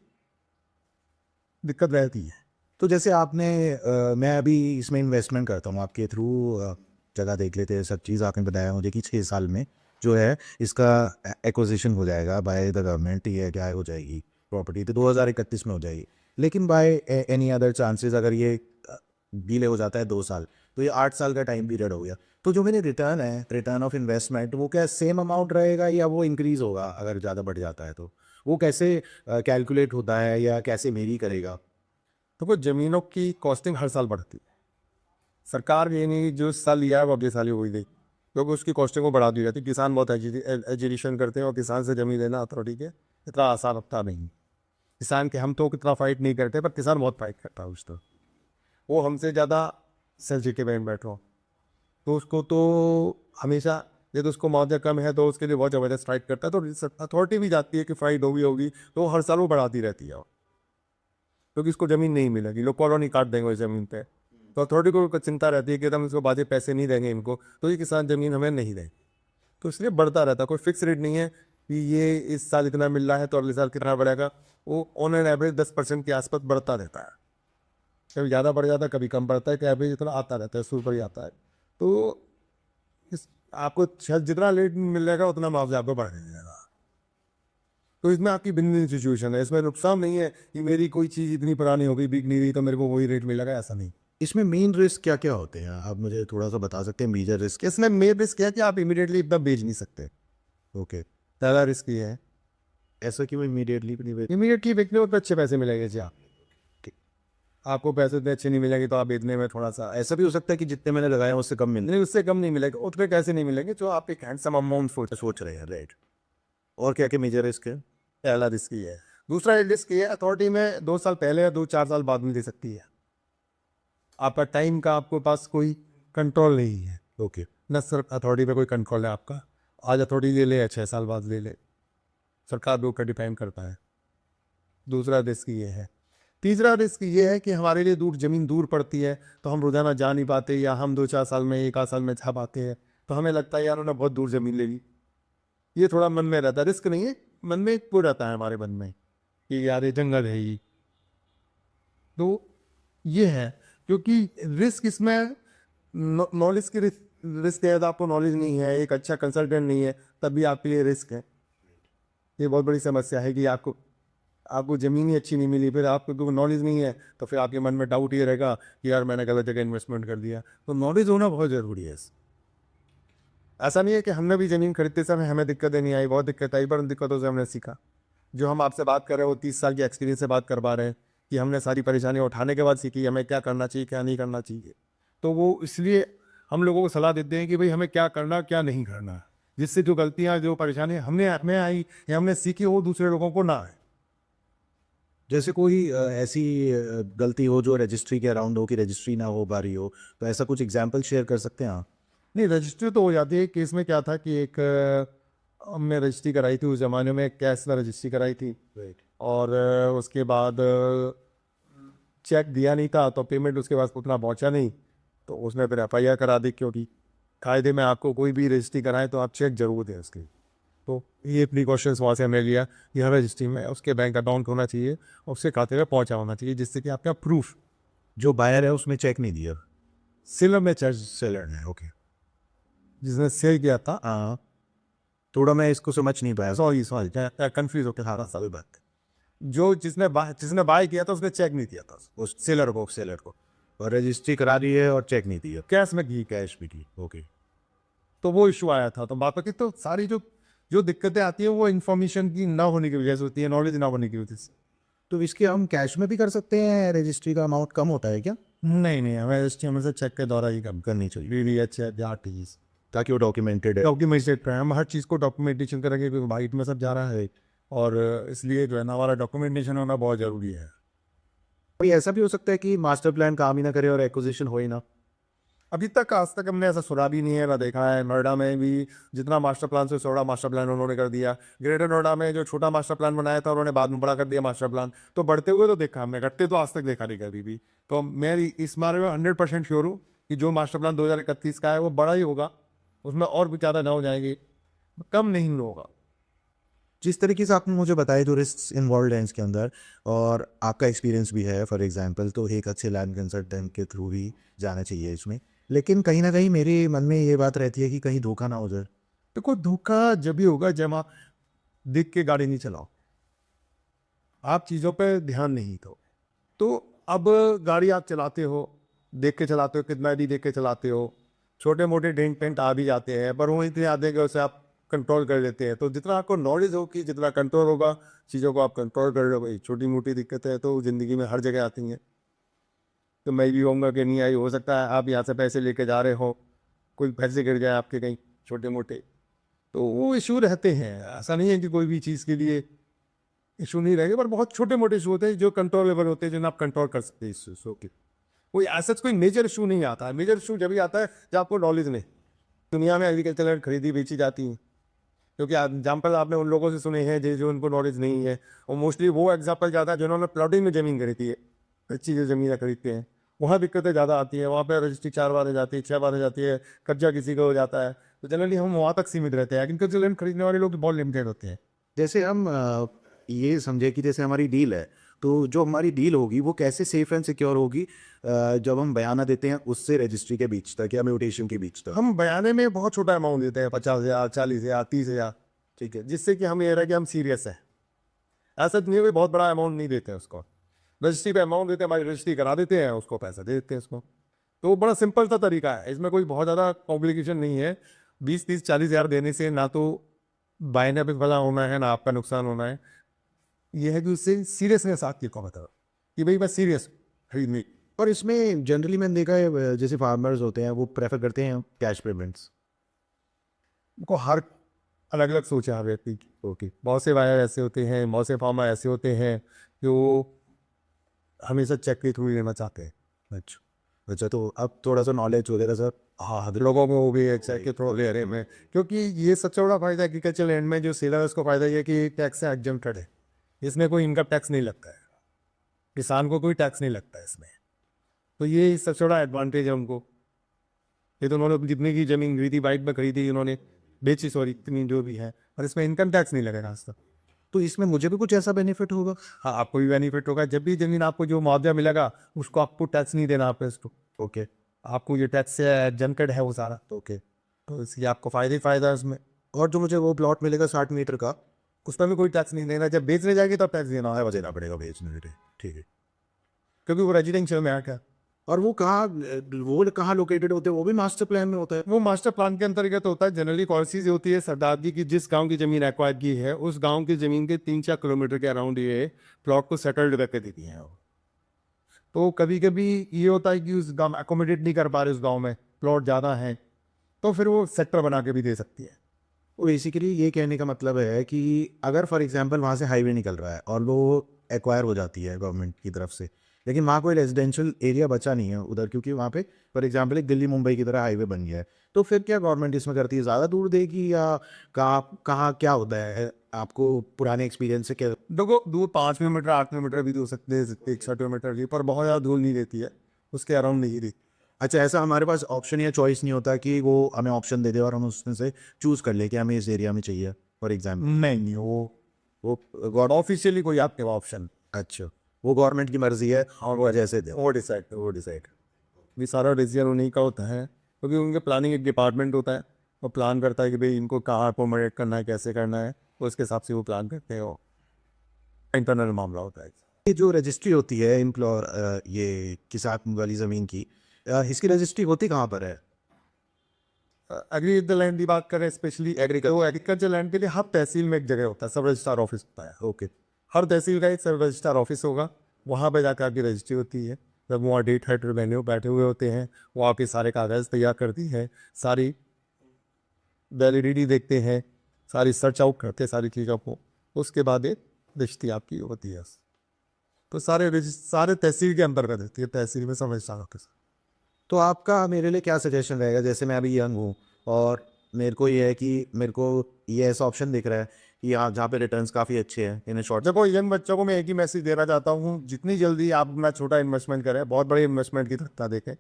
Speaker 2: दिक्कत रहती है।
Speaker 1: तो जैसे आपने मैं अभी इसमें इन्वेस्टमेंट करता हूँ आपके थ्रू, जगह देख लेते हैं, सब चीज़ आपने बताया मुझे कि 6 साल में जो है इसका एक्विजिशन हो जाएगा बाय द गवर्नमेंट, ये क्या हो जाएगी प्रॉपर्टी, तो 2031 में हो जाएगी। लेकिन बाय एनी अदर चांसेस अगर ये डिले हो जाता है 2 साल, तो ये 8 साल का टाइम पीरियड हो गया। तो जो मेरे रिटर्न है, रिटर्न ऑफ इन्वेस्टमेंट, वो क्या सेम अमाउंट रहेगा या वो इंक्रीज होगा अगर ज़्यादा बढ़ जाता है? तो वो कैसे कैलकुलेट होता है या कैसे मेरी करेगा?
Speaker 2: तो वो ज़मीनों की कॉस्टिंग हर साल बढ़ती है। सरकार ये नहीं जो साल लिया है वो अगले साल ही हो ही गई, क्योंकि उसकी कॉस्टिंग को बढ़ा दी जाती है। किसान बहुत एजुकेशन करते हैं और किसान से ज़मीन लेना अथॉरिटी के इतना आसान होता नहीं। किसान के हम तो कितना फाइट नहीं करते पर किसान बहुत फाइट करता है उस तो वो हमसे ज़्यादा सेंसिटिव में बैठो, तो उसको तो हमेशा यदि उसको मुआवजा कम है तो उसके लिए बहुत ज़बरदस्त फाइट करता है। तो अथॉरिटी भी जाती है कि फाइट होगी तो हर साल वो बढ़ाती रहती है, क्योंकि इसको ज़मीन नहीं मिलेगी, लोग कॉलोनी काट देंगे उस ज़मीन पे। तो अथॉरिटी को चिंता रहती है कि हम इसको बाजे पैसे नहीं देंगे इनको तो ये किसान ज़मीन हमें नहीं देंगे। तो इसलिए बढ़ता रहता है, कोई फिक्स रेट नहीं है कि ये इस साल इतना मिल रहा है तो अगले साल कितना बढ़ेगा। वो ऑन एन एवरेज 10% के आसपास बढ़ता रहता है, कभी ज़्यादा बढ़ जाता है कभी कम बढ़ता है, कि एवरेज इतना आता रहता है, सूर पर ही आता है। तो इस आपको शायद जितना लेट मिल जाएगा उतना मुआवजा आपको बढ़ जाएगा। तो इसमें आपकी बिजनेस सिचुएशन है, इसमें नुकसान नहीं है कि मेरी कोई चीज़ इतनी पुरानी हो गई बिक नहीं रही तो मेरे को वही रेट मिलेगा, ऐसा नहीं।
Speaker 1: इसमें मेन रिस्क क्या क्या होते हैं, आप मुझे थोड़ा सा बता सकते हैं? Major risk?
Speaker 2: इसमें मेन रिस्क है कि आप इमीडिएटली इतना बेच नहीं सकते।
Speaker 1: ओके,
Speaker 2: पहला रिस्क ये है।
Speaker 1: ऐसा क्यों इमीडिएटली नहीं बेच?
Speaker 2: इमीडिएटली बेचने में तो अच्छे पैसे मिलेंगे जी। आपको पैसे इतने अच्छे नहीं मिलेंगे तो आप बेचने में थोड़ा सा
Speaker 1: ऐसा भी हो सकता है कि जितने मैंने लगाए हैं उससे कम मिल
Speaker 2: नहीं, उससे कम नहीं मिलेगा, उतने कैसे नहीं मिलेंगे जो आप एक हैंडसम अमाउंट
Speaker 1: सोच रहे हैं, राइट? और क्या क्या मेजर रिस्क है?
Speaker 2: पहला रिस्क ये है। दूसरा रिस्क ये है, अथॉरिटी में 2 साल पहले या 2-4 साल बाद में दे सकती है। आपका टाइम का आपके पास कोई कंट्रोल नहीं है।
Speaker 1: ओके,
Speaker 2: न सर अथॉरिटी पे कोई कंट्रोल है आपका, आज अथॉरिटी ले ले या 6 साल बाद ले ले, सरकार के ऊपर डिपेंड करता है। दूसरा रिस्क ये है। तीसरा रिस्क ये है कि हमारे लिए ज़मीन दूर पड़ती है तो हम रोज़ाना जा नहीं पाते, या हम 2-4 साल में 1 आध साल में जा पाते हैं तो हमें लगता है यार उन्होंने बहुत दूर ज़मीन ले ली। ये थोड़ा मन में रहता है, रिस्क नहीं है, मन में एक वो रहता है हमारे मन में कि यार ये जंगल है ये। तो ये है, क्योंकि रिस्क इसमें नॉलेज की रिस्क है, तो आपको नॉलेज नहीं है, एक अच्छा कंसल्टेंट नहीं है, तब भी आपके लिए रिस्क है। ये बहुत बड़ी समस्या है कि आपको आपको ज़मीन ही अच्छी नहीं मिली, फिर आपको नॉलेज नहीं है, तो फिर आपके मन में डाउट ये रहेगा कि यार मैंने गलत जगह इन्वेस्टमेंट कर दिया। तो नॉलेज होना बहुत ज़रूरी है। ऐसा नहीं है कि हमने भी ज़मीन खरीदते समय हमें दिक्कतें नहीं आई, बहुत दिक्कत आई, पर उन दिक्कतों से हमने सीखा। जो हम आपसे बात कर रहे हैं वो 30 साल के एक्सपीरियंस से बात कर पा रहे हैं कि हमने सारी परेशानियाँ उठाने के बाद सीखी हमें क्या करना चाहिए, क्या नहीं करना चाहिए। तो वो इसलिए हम लोगों को सलाह देते हैं कि भाई हमें क्या करना, क्या नहीं करना, जिससे जो गलतियाँ, जो परेशानियाँ हमने हमें आई या हमने सीखी, वो दूसरे लोगों को ना आए।
Speaker 1: जैसे कोई ऐसी गलती हो जो रजिस्ट्री के अराउंड हो कि रजिस्ट्री ना हो पा रही हो, तो ऐसा कुछ एग्जाम्पल शेयर कर सकते हैं आप?
Speaker 2: नहीं, रजिस्ट्री तो हो जाती है। केस में क्या था कि एक हमने रजिस्ट्री कराई थी, उस ज़माने में कैश में रजिस्ट्री कराई थी और उसके बाद चेक दिया नहीं था, तो पेमेंट उसके पास उतना पहुंचा नहीं, तो उसने फिर एफआईआर करा दी। क्योंकि कायदे में आपको कोई भी रजिस्ट्री कराएं तो आप चेक जरूर दें उसकी। तो ये प्रिकॉशंस वहाँ से हमने लिया कि हर रजिस्ट्री में उसके बैंक अकाउंट होना चाहिए और उसके खाते में पहुंचा होना चाहिए, जिससे कि आपका प्रूफ
Speaker 1: जो बायर है उसमें चेक नहीं दिया?
Speaker 2: सेलर में चार्ज,
Speaker 1: सेलर ने, ओके।
Speaker 2: जिसने सेल किया था।
Speaker 1: हाँ, थोड़ा मैं इसको समझ नहीं पाया।
Speaker 2: सॉरी कंफ्यूज होकर
Speaker 1: हाँ, सही बात है।
Speaker 2: जो जिसने बाय किया था उसने चेक नहीं दिया था,
Speaker 1: उस सेलर को और रजिस्ट्री करा दी है और चेक नहीं दिया,
Speaker 2: कैश में की।
Speaker 1: कैश भी थी, ओके।
Speaker 2: तो वो इशू आया था। तो बाकी तो सारी जो जो दिक्कतें आती हैं वो इन्फॉर्मेशन की ना होने की वजह से होती है, नॉलेज ना होने की वजह से।
Speaker 1: तो इसके हम कैश में भी कर सकते हैं? रजिस्ट्री का अमाउंट कम होता है क्या?
Speaker 2: नहीं, हमें रजिस्ट्री हमेशा चेक के द्वारा ही कम
Speaker 1: करनी चाहिए
Speaker 2: वी एच या टीज
Speaker 1: ताकि वो डॉक्यूमेंटेड है।
Speaker 2: डॉक्यूमेंटेड करें। हम हर चीज़ को डॉक्यूमेंटेशन करेंगे क्योंकि वाइट में सब जा रहा है, और इसलिए जो है ना हमारा डॉक्यूमेंटेशन होना बहुत ज़रूरी है।
Speaker 1: कोई ऐसा भी हो सकता है कि मास्टर प्लान काम ही ना करे और एक्विजिशन हो ही ना?
Speaker 2: अभी तक आज तक हमने ऐसा सुना भी नहीं है, ना देखा है। नोएडा में भी जितना मास्टर प्लान से छोटा मास्टर प्लान उन्होंने कर दिया। ग्रेटर नोएडा में जो छोटा मास्टर प्लान बनाया था उन्होंने बाद में बड़ा कर दिया मास्टर प्लान। तो बढ़ते हुए तो देखा हमने, घटते तो आज तक देखा नहीं कभी भी। तो मैं इस बारे में 100% श्योर हूँ कि जो मास्टर प्लान 2031 का है वो बड़ा ही होगा, उसमें और भी ज़्यादा ना हो जाएंगे, कम नहीं होगा।
Speaker 1: जिस तरीके से आपने मुझे बताया जो रिस्क इन्वॉल्व हैं इसके अंदर, और आपका एक्सपीरियंस भी है फॉर एग्जांपल, तो एक अच्छे लैंड कंसल्टेंट के थ्रू ही जाना चाहिए इसमें। लेकिन कहीं ना कहीं मेरे मन में ये बात रहती है कि कहीं धोखा ना हो जाए।
Speaker 2: देखो, धोखा जब भी होगा जब आप देख के गाड़ी नहीं चलाओ, आप चीज़ों पे ध्यान नहीं दो। तो अब गाड़ी आप चलाते हो, देख के चलाते हो, कितना भी देख के चलाते हो, छोटे मोटे डेंट पेंट आ भी जाते हैं, पर वो इतने आते हैं कि उसे आप कंट्रोल कर लेते हैं। तो जितना आपको नॉलेज होगी, जितना कंट्रोल होगा, चीज़ों को आप कंट्रोल कर लोगे। छोटी मोटी दिक्कतें तो ज़िंदगी में हर जगह आती हैं। तो मैं भी होऊंगा कि नहीं आई, हो सकता है आप यहाँ से पैसे लेके जा रहे हो, कोई पैसे गिर जाए आपके कहीं छोटे मोटे, तो वो इशू रहते हैं। ऐसा नहीं है कि कोई भी चीज़ के लिए इशू नहीं रहेगा, पर बहुत छोटे मोटे इशू होते हैं जो कंट्रोलेबल होते हैं, जिन्हें आप कंट्रोल कर सकते हैं इस इशू के। कोई ऐसा कोई मेजर इशू नहीं आता है। मेजर इशू जब भी आता है जब आपको नॉलेज नहीं। दुनिया में एग्रीकल्चर लैंड खरीदी बेची जाती है, क्योंकि एग्जाम्पल आपने उन लोगों से सुने हैं जो उनको नॉलेज नहीं है, और मोस्टली वो एग्जाम्पल ज़्यादा जिन्होंने प्लॉटिंग में ज़मीन खरीदी है, कच्ची जो ज़मीन खरीदते हैं, वहाँ दिक्कतें ज़्यादा आती हैं। वहाँ पर रजिस्ट्री 4 बार हो जाती है, 6 बार हो जाती है, कब्जा किसी का हो जाता है। तो जनरली हम वहाँ तक सीमित रहते हैं। एग्रीकल्चर लैंड खरीदने वाले लोग बहुत लिमिटेड होते हैं।
Speaker 1: जैसे हम ये समझे कि जैसे हमारी डील है, तो जो हमारी डील होगी वो कैसे सेफ एंड सिक्योर होगी जब हम बयाना देते हैं उससे रजिस्ट्री के बीच तक या म्यूटेशन के बीच तक?
Speaker 2: हम बयाने में बहुत छोटा अमाउंट देते हैं, 50,000, 40,000, 30,000, ठीक है, जिससे कि हम ये रहे कि हम सीरियस हैं। ऐसा नहीं है, कोई बहुत बड़ा अमाउंट नहीं देते हैं उसको। रजिस्ट्री पे अमाउंट देते हैं, हमारी रजिस्ट्री करा देते हैं, उसको पैसा दे देते हैं उसको। तो वो बड़ा सिंपल सा तरीका है, इसमें कोई बहुत ज़्यादा कॉम्प्लिकेशन नहीं है। 20, 30, 40,000 देने से ना तो बायने पे भला होना है, ना आपका नुकसान होना है। ये है कि उससे सीरियसनेस आपकी को बताओ कि भाई मैं सीरियस खरीदने।
Speaker 1: और इसमें जनरली मैंने देखा है जैसे फार्मर्स होते हैं वो प्रेफर करते हैं कैश पेमेंट्स।
Speaker 2: उनको हर अलग अलग सोच है हर व्यक्ति की। ओके, बहुत से बायर ऐसे होते हैं, बहुत से फार्मर ऐसे होते हैं जो हमेशा चेक के थ्रू लेना चाहते हैं।
Speaker 1: अच्छा, तो अब थोड़ा सा नॉलेज वगैरह सर।
Speaker 2: हाँ, लोगों को भी चेक के थ्रू ले रहे हैं, क्योंकि ये सबसे बड़ा फायदा एग्रीकल्चर लैंड में जो सेलर है उसको फायदा ये है कि टैक्स से एग्जम्प्टेड है। इसमें कोई इनकम टैक्स नहीं लगता है, किसान को कोई टैक्स नहीं लगता है इसमें। तो ये सबसे बड़ा एडवांटेज है उनको। ये तो उन्होंने जितनी की जमीन खरीदी, वाइट में खरीदी, उन्होंने बेची, सॉरी, इतनी जो भी है, और इसमें इनकम टैक्स नहीं लगेगा आज तक।
Speaker 1: तो इसमें मुझे भी कुछ ऐसा बेनिफिट होगा?
Speaker 2: हाँ, आपको भी बेनिफिट होगा। जब भी जमीन आपको जो मुआवजा मिलेगा उसको आपको टैक्स नहीं देना आप इसको।
Speaker 1: ओके।
Speaker 2: आपको ये टैक्स से एग्जम्प्टेड है वो सारा।
Speaker 1: ओके।
Speaker 2: तो इसलिए आपको फ़ायदा ही फ़ायदा है इसमें।
Speaker 1: और जो मुझे वो प्लॉट मिलेगा 60 मीटर का,
Speaker 2: उस पर भी कोई टैक्स नहीं देना, जब बेचने जाएगी तब टैक्स देना है,
Speaker 1: देना पड़ेगा बेचने के लिए, ठीक है।
Speaker 2: क्योंकि वो रेजिडेंशियल में आके
Speaker 1: और वो कहाँ लोकेटेड होते हैं, वो भी मास्टर प्लान में होता है?
Speaker 2: वो मास्टर प्लान के अंतर्गत होता है। जनरली पॉलिसीज होती है सरदार जी की, जिस गांव की जमीन एक्वायर की है उस गांव की जमीन के 3-4 किलोमीटर के अराउंड ये प्लॉट को सेटल्ड करके देती हैं। तो कभी कभी ये होता है कि उस गांव अकोमोडेट नहीं कर पा रहे, उस गांव में प्लॉट ज़्यादा है, तो फिर वो सेक्टर बना के भी दे सकती है।
Speaker 1: वो बेसिकली ये कहने का मतलब है कि अगर फॉर एग्जांपल वहाँ से हाईवे निकल रहा है और वो एक्वायर हो जाती है गवर्नमेंट की तरफ से, लेकिन वहाँ कोई रेजिडेंशियल एरिया बचा नहीं है उधर, क्योंकि वहाँ पे फॉर एग्जांपल एक दिल्ली मुंबई की तरह हाईवे बन गया है, तो फिर क्या गवर्नमेंट इसमें करती है, ज़्यादा दूर देगी या कहाँ क्या होता है? आपको पुराने एक्सपीरियंस से क्या?
Speaker 2: देखो दूर 5 किलोमीटर 8 किलोमीटर भी दे सकते हैं, 1-6 किलोमीटर की, पर बहुत ज़्यादा दूर नहीं देती है, उसके अराउंड नहीं देती।
Speaker 1: अच्छा, ऐसा हमारे पास ऑप्शन या चॉइस नहीं होता कि वो हमें ऑप्शन दे दे और हम उसमें से चूज़ कर ले कि हमें इस एरिया में चाहिए फॉर एग्जाम्पल?
Speaker 2: नहीं, वो ऑफिशियली कोई आपके ऑप्शन,
Speaker 1: अच्छा, वो गवर्नमेंट की मर्जी है और वो जैसे दे
Speaker 2: वो डिसाइड भी सारा डिसीजन उन्हीं का होता है, क्योंकि उनके प्लानिंग एक डिपार्टमेंट होता है, वो प्लान करता है कि भाई इनको कहाँ अकोमोडेट करना है, कैसे करना है, तो उसके हिसाब से वो प्लान करते हैं। वो इंटरनल मामला होता है।
Speaker 1: ये जो रजिस्ट्री होती है इम्प्लॉर ये किसान वाली ज़मीन की, इसकी रजिस्ट्री होती कहाँ पर है?
Speaker 2: एग्री लैंड की बात करें, स्पेशली एग्रीकल्चर लैंड के लिए हर तहसील में एक जगह होता है, सब रजिस्ट्रार ऑफिस होता है।
Speaker 1: ओके।
Speaker 2: हर तहसील का एक सब रजिस्ट्रार ऑफिस होगा, वहाँ पे जाकर आपकी रजिस्ट्री होती है। जब वहाँ डेट हेड रेवेन्यू बैठे हुए होते हैं, वो आपके सारे कागज़ तैयार करती है, सारी वैलिडिटी देखते हैं, सारी सर्च आउट करते हैं सारी चीज़ों को, उसके बाद एक रजिस्ट्री आपकी होती है। तो सारे तहसील के अंतर्गत रहती है, तहसील में सब रजिस्ट्रार ऑफिस।
Speaker 1: तो आपका मेरे लिए क्या सजेशन रहेगा? जैसे मैं अभी यंग हूँ और मेरे को ये है कि मेरे को ये ऐसा ऑप्शन दिख रहा है कि यहाँ जहाँ पे रिटर्न्स काफ़ी अच्छे हैं इन शॉर्ट।
Speaker 2: देखो यंग बच्चों को मैं एक ही मैसेज देना चाहता हूँ, जितनी जल्दी आप अपना छोटा इन्वेस्टमेंट करें, बहुत बड़े इन्वेस्टमेंट की तरफ ना देखें।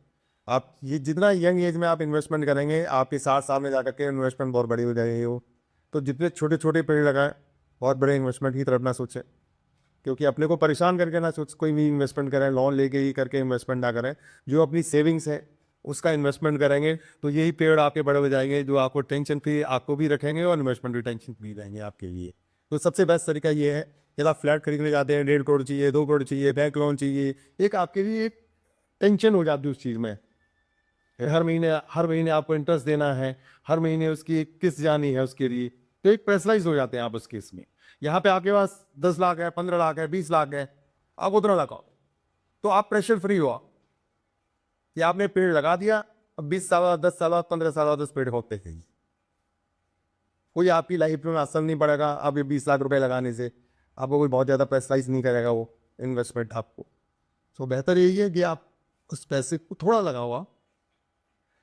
Speaker 2: आप ये जितना यंग एज में आप इन्वेस्टमेंट करेंगे, आपके 60 साल में जाकर के इन्वेस्टमेंट बहुत बड़ी हो जाएगी। वो तो जितने छोटे छोटे पेड़ लगाएं, बहुत बड़े इन्वेस्टमेंट की तरफ ना सोचें, क्योंकि अपने को परेशान करके ना सोच कोई भी इन्वेस्टमेंट करें, लोन लेके ही करके इन्वेस्टमेंट ना करें। जो अपनी सेविंग्स है उसका इन्वेस्टमेंट करेंगे, तो यही पेड़ आपके बड़े हो जाएंगे, जो आपको टेंशन फ्री आपको भी रखेंगे और इन्वेस्टमेंट भी टेंशन फ्री रहेंगे आपके लिए। तो सबसे बेस्ट तरीका ये है कि आप फ्लैट खरीदने जाते हैं, 1.5 करोड़ चाहिए, 2 करोड़ चाहिए, बैंक लोन चाहिए, एक आपके लिए एक टेंशन हो जाती है उस चीज़ में। हर महीने आपको इंटरेस्ट देना है, हर महीने उसकी किस्त जानी है उसके लिए, तो एक प्रेशराइज हो जाते हैं आप उस केस में। यहाँ पे आपके पास 10 लाख है, 15 लाख है, 20 लाख है, आप उतना लगाओ, तो आप प्रेशर फ्री हो कि आपने पेड़ लगा दिया, अब 20 साल बाद, 10 साल बाद, 15 साल बाद उस पेड़ को देखेंगे, कोई आपकी लाइफ में असर नहीं पड़ेगा। आप ये 20 लाख रुपए लगाने से आपको कोई बहुत ज़्यादा प्रेशराइज नहीं करेगा वो इन्वेस्टमेंट आपको। तो बेहतर यही है कि आप उस पैसे को थोड़ा लगाओ। आप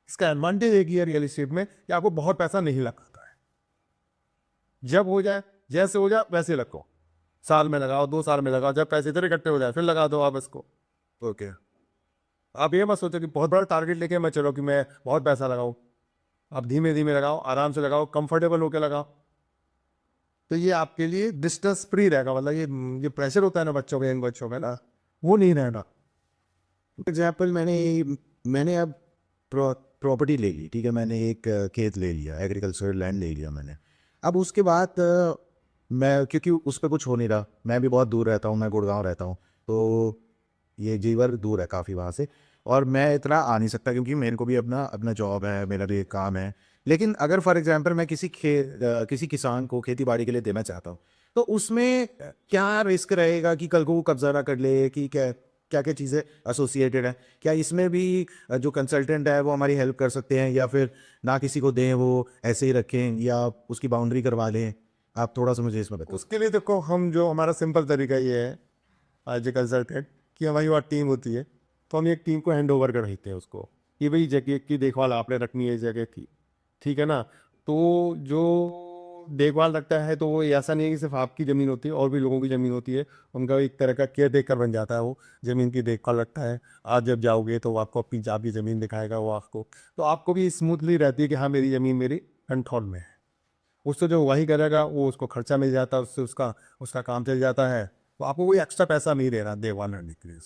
Speaker 2: इसका एडवांटेज एक ही है रियल एस्टेट में कि आपको बहुत पैसा नहीं लगता है। जब हो जाए, जैसे हो जाए वैसे लगाओ, साल में लगाओ, 2 साल में लगाओ, जब पैसे इतने इकट्ठे हो जाए फिर लगा दो आप इसको।
Speaker 1: ओके।
Speaker 2: आप ये मत सोचो कि बहुत बड़ा टारगेट लेके मैं चलो कि मैं बहुत पैसा लगाऊं। आप धीमे धीमे लगाओ, आराम से लगाओ, कंफर्टेबल होकर लगाओ, तो ये आपके लिए डिस्टर्स फ्री रहेगा। मतलब ये प्रेशर होता है ना बच्चों के, इन बच्चों में ना, वो नहीं रहना।
Speaker 1: एग्जाम्पल मैंने अब प्रॉपर्टी ले ली, ठीक है, मैंने एक खेत ले लिया, एग्रीकल्चर लैंड ले लिया मैंने। अब उसके बाद मैं, क्योंकि उस पर कुछ हो नहीं रहा, मैं भी बहुत दूर रहता हूँ, मैं गुड़गांव रहता हूँ, तो ये जीवर दूर है काफ़ी वहाँ से, और मैं इतना आ नहीं सकता क्योंकि मेरे को भी अपना अपना जॉब है, मेरा भी एक काम है। लेकिन अगर फॉर एग्जांपल मैं किसी किसान को खेती बाड़ी के लिए देना चाहता हूँ, तो उसमें क्या रिस्क रहेगा कि कल को वो कब्जा ना कर ले, कि क्या क्या क्या चीज़ें एसोसिएटेड हैं? क्या इसमें भी जो कंसल्टेंट है वो हमारी हेल्प कर सकते हैं, या फिर ना किसी को दें, वो ऐसे ही रखें, या उसकी बाउंड्री करवा लें? आप थोड़ा सा मुझे इसमें बताओ।
Speaker 2: उसके लिए देखो, हम जो हमारा सिंपल तरीका ये है एज ए कंसल्टेंट कि हमारी वहाँ टीम होती है, तो हम एक टीम को हैंड ओवर कर देते हैं उसको कि भाई जगह की देखभाल आपने रखनी है, इस जगह की, ठीक है ना। तो जो देखभाल रखता है, तो वो ऐसा नहीं है कि सिर्फ आपकी ज़मीन होती है, और भी लोगों की ज़मीन होती है, उनका एक तरह का केयर टेकर बन जाता है, वो ज़मीन की देखभाल रखता है। आज जब जाओगे तो वो आपको अपनी आपकी ज़मीन दिखाएगा, वो आपको, तो आपको भी स्मूथली रहती है कि हाँ मेरी ज़मीन मेरी कंट्रोल में है। उससे जो वही करेगा वो उसको खर्चा मिल जाता है, उससे उसका उसका काम चल जाता है, तो आपको कोई एक्स्ट्रा पैसा नहीं देना देखभाल करने के लिए।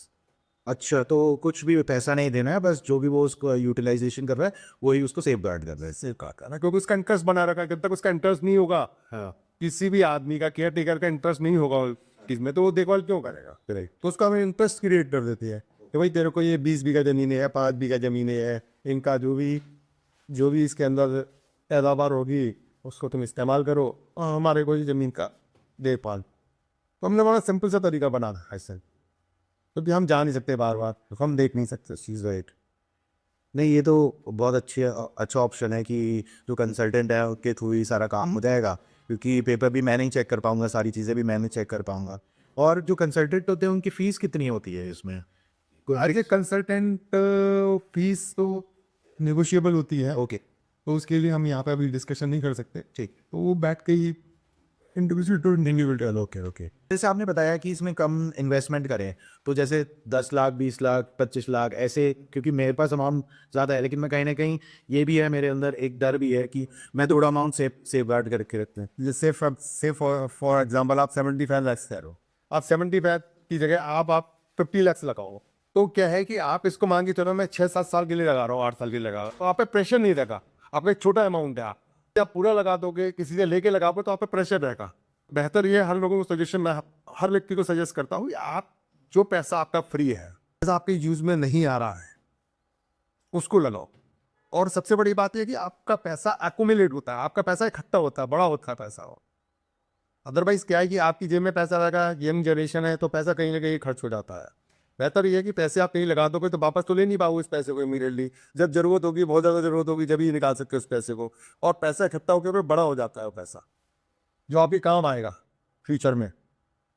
Speaker 1: अच्छा, तो कुछ भी पैसा नहीं देना है, बस जो भी वो उसको यूटिलाइजेशन कर रहा है वही उसको सेफ गार्ड कर रहा है।
Speaker 2: सेफ गार्ड करना, क्योंकि उसका इंटरेस्ट बना रखा है, जब तक उसका इंटरेस्ट नहीं होगा
Speaker 1: हाँ।
Speaker 2: किसी भी आदमी का केयर टेकर का इंटरेस्ट नहीं होगा इसमें, तो वो देखभाल क्यों करेगा फिर? तो उसका हमें इंटरेस्ट क्रिएट कर देती है कि भाई तेरे को ये 20 बीघा ज़मीन है, 5 बीघा ज़मीन है, इनका जो भी इसके अंदर पैदावार होगी उसको तुम इस्तेमाल करो और हमारे को ये ज़मीन का देखभाल। तो हमने बड़ा सिंपल सा तरीका बना था ऐसे, क्योंकि हम जा नहीं सकते बार बार, तो हम देख नहीं सकते इस चीज़ को।
Speaker 1: नहीं, ये तो बहुत अच्छा ऑप्शन है कि जो कंसल्टेंट है उसके थ्रू ही सारा काम हो जाएगा, क्योंकि पेपर भी मैं नहीं चेक कर पाऊंगा, सारी चीज़ें भी मैं नहीं चेक कर पाऊंगा। और जो कंसल्टेंट होते हैं उनकी फ़ीस कितनी होती है इसमें?
Speaker 2: देखिए कंसल्टेंट फीस तो नेगोशिएबल होती है,
Speaker 1: ओके,
Speaker 2: तो उसके लिए हम यहाँ पे अभी डिस्कशन नहीं कर सकते,
Speaker 1: ठीक।
Speaker 2: तो वो बैठ के ही individual to individual.
Speaker 1: Okay okay. जैसे आपने बताया कि इसमें कम इन्वेस्टमेंट करें, तो जैसे 10 लाख, 20 लाख, 25 लाख ऐसे, क्योंकि मेरे पास अमाउंट ज़्यादा है, लेकिन मैं कहीं ना कहीं ये भी है मेरे अंदर एक डर भी है कि मैं थोड़ा अमाउंट सेफ गार्ड करके रखते हैं।
Speaker 2: जैसे फॉर एग्जांपल आप 75 लाख कह रहे हो, आप 75 की जगह आप 50 लाख लगाओ, तो क्या है कि आप इसको मान के चलो मैं 6-7 साल के लिए लगा रहा हूँ, 8 साल के लिए लगा रहा हूँ, तो आप पे प्रेशर नहीं रहेगा। आपका एक छोटा अमाउंट है, आप पूरा लगा दोगे, किसी से लेके लगाओगे तो आप पे प्रेशर रहेगा। बेहतर ये हर लोगों को सजेशन, मैं हर व्यक्ति को सजेस्ट करता हूँ, आप जो पैसा आपका फ्री है, पैसा आपके यूज में नहीं आ रहा है, उसको लगाओ। और सबसे बड़ी बात यह कि आपका पैसा एक्यूमुलेट होता है, आपका पैसा इकट्ठा होता है, बड़ा होता है पैसा। अदरवाइज क्या है कि आपकी जेब में पैसा रहेगा, यंग जनरेशन है, तो पैसा कहीं ना कहीं खर्च हो जाता है। बेहतर ये है कि पैसे आप कहीं लगा दोगे तो वापस तो ले नहीं पाओगे इस पैसे को इमीडिएटली, जब जरूरत होगी, बहुत ज़्यादा जरूरत होगी, जब ही निकाल सकते हो उस पैसे को। और पैसा इकट्ठा होकर बड़ा हो जाता है वो पैसा, जो आपके काम आएगा फ्यूचर में।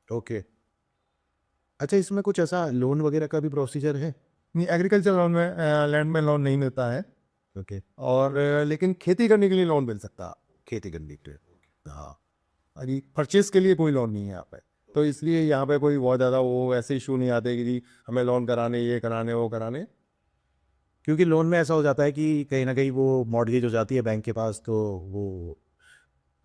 Speaker 1: ओके। अच्छा, इसमें कुछ ऐसा लोन वगैरह का भी प्रोसीजर है?
Speaker 2: नहीं, एग्रीकल्चर लोन में लैंड में लोन नहीं मिलता है,
Speaker 1: ओके।
Speaker 2: और लेकिन खेती करने के लिए लोन मिल सकता है।
Speaker 1: खेती करने के लिए, हाँ।
Speaker 2: अभी परचेज के लिए कोई लोन नहीं है यहाँ पे, तो इसलिए यहाँ पे कोई बहुत ज़्यादा वो ऐसे इशू नहीं आते कि जी हमें लोन कराने, ये कराने, वो कराने।
Speaker 1: क्योंकि लोन में ऐसा हो जाता है कि कहीं ना कहीं वो मॉर्गेज हो जाती है बैंक के पास, तो वो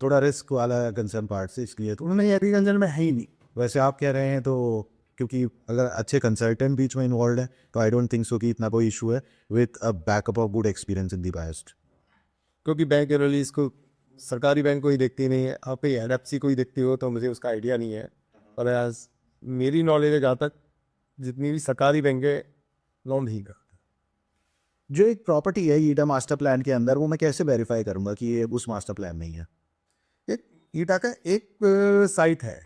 Speaker 1: थोड़ा रिस्क वाला कंसर्न पार्ट से, इसलिए तो
Speaker 2: नहीं, एग्रीकल्चर में है ही नहीं।
Speaker 1: वैसे आप कह रहे हैं तो, क्योंकि अगर अच्छे कंसल्टेंट बीच में इन्वॉल्व है तो आई डोंट थिंक सो कि इतना कोई इशू है, with a backup of good experience in the past.
Speaker 2: क्योंकि बैंक जनरली इसको सरकारी बैंक को ही देखती नहीं है, आप एनएफसी को ही देखती हो, तो मुझे उसका आइडिया नहीं है। और एज मेरी नॉलेज है जहाँ तक, जितनी भी सरकारी बैंक है लोन नहीं करते।
Speaker 1: जो एक प्रॉपर्टी है ईडा मास्टर प्लान के अंदर, वो मैं कैसे वेरीफाई करूंगा कि ये उस मास्टर प्लान में ही है?
Speaker 2: एक ईटा का एक साइट है,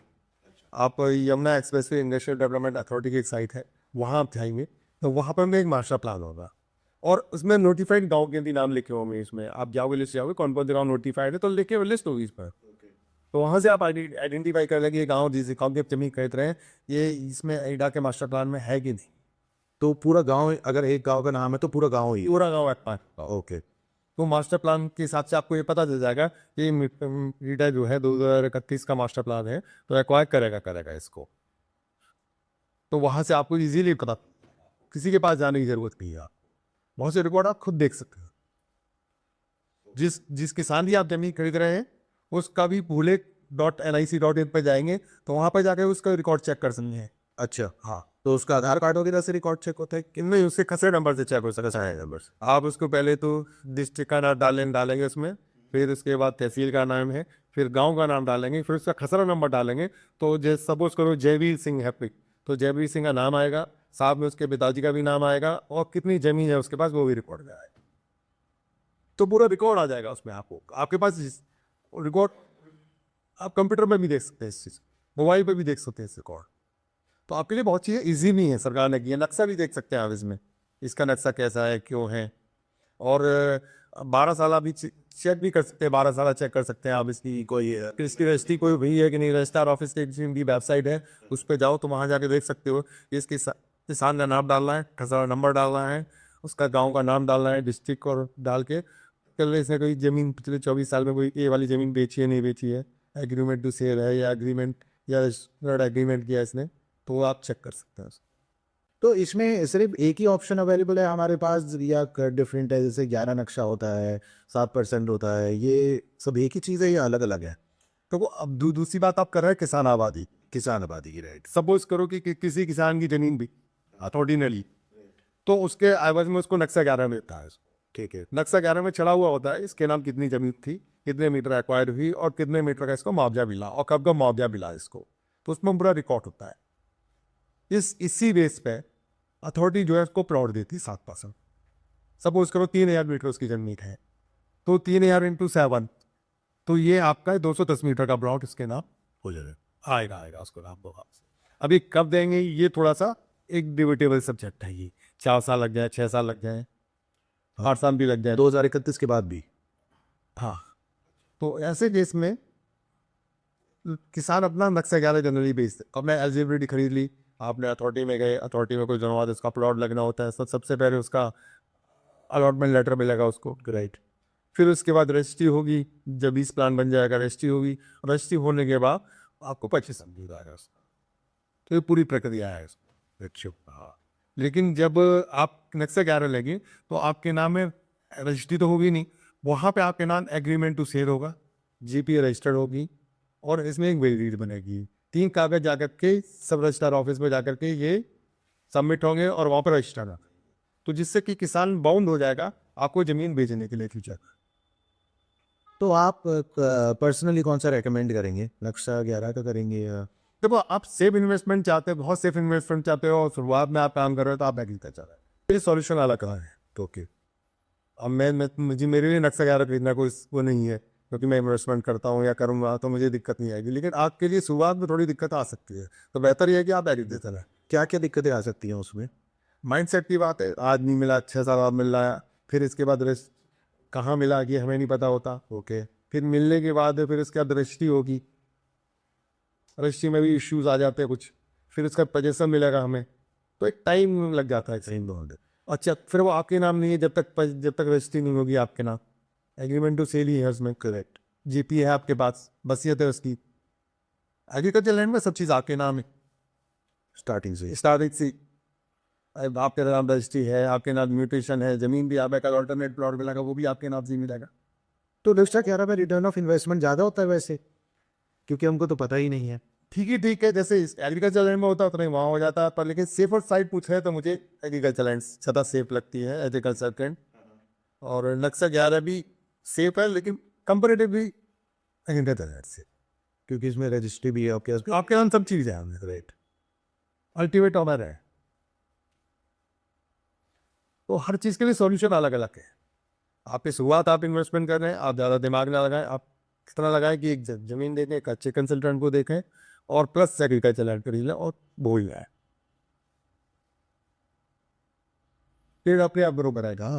Speaker 2: आप Yamuna expressway industrial development authority की एक साइट है, वहाँ आप जाएंगे तो वहाँ पर में एक मास्टर प्लान होगा, और उसमें नोटिफाइड गांव के भी नाम लिखे होंगे। इसमें आप जाओगे, लिस्ट जाओगे, कौन कौन से गाँव नोटिफाइड है, तो लिखे हुए लिस्ट होगी इस पर। तो वहाँ से आप आइडेंटिफाई कर लेंगे ये गाँव जिस गाँव की आप जमीन खरीद रहे हैं, ये इसमें ईडा के मास्टर प्लान में है कि नहीं।
Speaker 1: तो पूरा गांव, अगर एक गांव का नाम है तो पूरा गांव ही?
Speaker 2: पूरा गाँव है।
Speaker 1: ओके।
Speaker 2: तो मास्टर प्लान के हिसाब से आपको ये पता चल जाएगा कि ईडा जो है 2031 का मास्टर प्लान है, तो एक्वायर करेगा इसको। तो वहाँ से आपको इजीली पता, किसी के पास जाने की जरूरत नहीं है। बहुत से रिकॉर्ड आप खुद देख सकते हो। जिस किसान की आप जमीन खरीद रहे हैं उसका भी भूले.nic.in पर जाएंगे तो वहाँ पर जाकर उसका रिकॉर्ड चेक कर सकते हैं।
Speaker 1: अच्छा, हाँ। तो उसका आधार कार्ड वगैरह से रिकॉर्ड चेक होता है कि?
Speaker 2: नहीं, उसके खसरे नंबर से चेक हो सकता है। नंबर आप उसको पहले तो डिस्ट्रिक्ट का नाम डालेंगे उसमें, फिर उसके बाद तहसील का नाम है, फिर गांव का नाम डालेंगे, फिर उसका खसरा नंबर डालेंगे। तो जैसे सपोज करो जयवीर सिंह है, तो जयवीर सिंह का नाम आएगा, साथ में उसके पिताजी का भी नाम आएगा, और कितनी जमीन है उसके पास वो भी रिकॉर्ड में आएगा। तो पूरा रिकॉर्ड आ जाएगा उसमें आपको, आपके पास रिकॉर्ड। आप कंप्यूटर में भी देख सकते हैं इस चीज़, मोबाइल पर भी देख सकते हैं इस रिकॉर्ड। तो आपके लिए बहुत चीज़ें ईजी नहीं है, सरकार ने की है। नक्शा भी देख सकते हैं आप इसमें, इसका नक्शा कैसा है, क्यों है। और 12 साल अभी चेक भी कर सकते हैं, 12 साल चेक कर सकते हैं आप इसकी कोई रजिस्ट्री कोई हुई है कि नहीं। रजिस्ट्रार ऑफिस की वेबसाइट है, उस पर जाओ तो वहाँ जाके देख सकते हो कि इसके किसान का नाम डालना है, खसरा नंबर डालना है, उसका गाँव का नाम डालना है, डिस्ट्रिक्ट और डाल के कल इसने कोई ज़मीन पिछले 24 साल में कोई ये वाली ज़मीन बेची है नहीं बेची है, एग्रीमेंट टू सेल है या एग्रीमेंट या एग्रीमेंट किया इसने, तो आप चेक कर सकते हैं।
Speaker 1: तो इसमें सिर्फ एक ही ऑप्शन अवेलेबल है हमारे पास, या डिफरेंट है? जैसे 11 नक्शा होता है, 7% होता है, ये सब एक ही चीज़ है या अलग अलग है?
Speaker 2: तो वो अब दूसरी बात आप कर रहे हैं किसान आबादी।
Speaker 1: किसान आबादी की, राइट।
Speaker 2: सपोज करो कि किसी किसान की जमीन भी ऑर्डिनरी, तो उसके एवज में उसको नक्शा 11 मिलता है। ठीक है, नक्शा 11 में चढ़ा हुआ होता है इसके नाम कितनी जमीन थी, कितने मीटर एक्वायर हुई और कितने मीटर का इसको मुआवजा मिला और कब का मुआवजा मिला इसको, तो उसमें पूरा रिकॉर्ड होता है। इसी बेस पे अथॉरिटी जो है इसको प्लॉट देती है 7%। सपोज करो 3000 मीटर उसकी जमीन है, तो 3000 इंटू 7, तो ये आपका 210 मीटर का प्लॉट इसके नाम हो जाएगा, आएगा उसको नाम होगा। अभी कब देंगे ये थोड़ा सा एक डिबेटेबल सब्जेक्ट है, ये 4 साल लग जाए, 6 साल लग जाए, 8 साल भी लग जाए।
Speaker 1: 2031 के बाद भी।
Speaker 2: हाँ, तो ऐसे केस में किसान अपना नक्शा 11 जनरली बेचते। अब मैं एलिजिबिलिटी खरीद ली, आपने अथॉरिटी में गए, अथॉरिटी में कोई जनवाद उसका प्लॉट लगना होता है, सबसे पहले उसका अलॉटमेंट लेटर मिलेगा उसको, राइट। फिर उसके बाद रजिस्ट्री होगी, जब 20 प्लान बन जाएगा रजिस्ट्री होगी, रजिस्ट्री होने के बाद आपको 25 समझ आएगा उसका। तो ये पूरी प्रक्रिया है इसको। हाँ, लेकिन जब आप नक्शा 11 लेंगे तो आपके नाम में रजिस्ट्री तो होगी नहीं, वहाँ पे आपके नाम एग्रीमेंट टू सेल होगा, जीपी रजिस्टर्ड होगी और इसमें एक वेरीड बनेगी। 3 कागज जाकर के सब रजिस्ट्रार ऑफिस में जाकर के ये सबमिट होंगे और वहाँ पर रजिस्टर है, तो जिससे कि किसान बाउंड हो जाएगा आपको ज़मीन बेचने के लिए फ्यूचर।
Speaker 1: तो आप पर्सनली कौन सा रेकमेंड करेंगे, नक्शा 11 का करेंगे या?
Speaker 2: देखो, आप सेफ इन्वेस्टमेंट चाहते हो, बहुत सेफ इन्वेस्टमेंट चाहते हो और शुरुआत में आप काम कर रहे हो तो आप एग्रीकल्चर है, ये सॉल्यूशन अलग कहाँ है। तो ओके, अब मैं मुझे मेरे लिए नक्शा 11 खरीदना कोई वो नहीं है, क्योंकि मैं इन्वेस्टमेंट करता हूँ या करूँगा तो मुझे दिक्कत नहीं आएगी। लेकिन आपके लिए शुरुआत में थोड़ी दिक्कत आ सकती है, तो बेहतर ये है कि आप एग्रीकल्चर है।
Speaker 1: क्या क्या दिक्कतें आ सकती हैं उसमें?
Speaker 2: माइंडसेट की बात है, आज नहीं मिला 6 साल बाद मिल रहा है, फिर इसके बाद कहाँ मिला कि हमें नहीं पता होता।
Speaker 1: ओके।
Speaker 2: फिर मिलने के बाद फिर इसके बाद रजिस्ट्री होगी, रजिस्ट्री में भी इश्यूज आ जाते हैं कुछ, फिर इसका पोजेसन मिलेगा हमें, तो एक टाइम लग जाता है।
Speaker 1: सही बात है।
Speaker 2: अच्छा, फिर वो आपके नाम नहीं है जब तक रजिस्ट्री नहीं होगी आपके नाम, एग्रीमेंट टू सेल ही है उसमें, करेक्ट। जीपी है आपके पास, बसियत है उसकी। एग्रीकल्चर लैंड में सब चीज़ आपके नाम है
Speaker 1: स्टार्टिंग से।
Speaker 2: स्टार्टिंग से। आपके नाम रजिस्ट्री है, आपके नाम म्यूटेशन है, जमीन भी आपका अल्टरनेट प्लॉट मिलेगा वो भी आपके नाम से ही मिलेगा।
Speaker 1: तो नक्शा 11 में रिटर्न ऑफ इन्वेस्टमेंट ज़्यादा होता है वैसे, क्योंकि हमको तो पता ही नहीं है।
Speaker 2: ठीक है, जैसे एग्रीकल्चर लैंड में होता है उतना ही वहाँ हो जाता है, पर लेकिन सेफर साइड पूछ रहे तो मुझे एग्रीकल्चर लैंड ज़्यादा सेफ लगती है एग्रीकल्चर लैंड। और नक्शा 11 भी सेफ है लेकिन कंपेरेटिवली एग्रीकल्चर लैंड से,
Speaker 1: क्योंकि इसमें रजिस्ट्री भी है
Speaker 2: आपके नाम सब चीज़ है, राइट, अल्टीमेट ऑनर है। तो हर चीज़ के लिए सॉल्यूशन अलग अलग है। आपकी शुरुआत आप इन्वेस्टमेंट कर रहे हैं, आप ज़्यादा दिमाग ना लगाएं, आप कितना लगाएं कि एक ज़मीन देखें, एक अच्छे कंसल्टेंट को देखें और प्लस एग्रीकल्चर लैंड खरीद लें और बोल जाए, फिर अपने आप ग्रो कराएगा।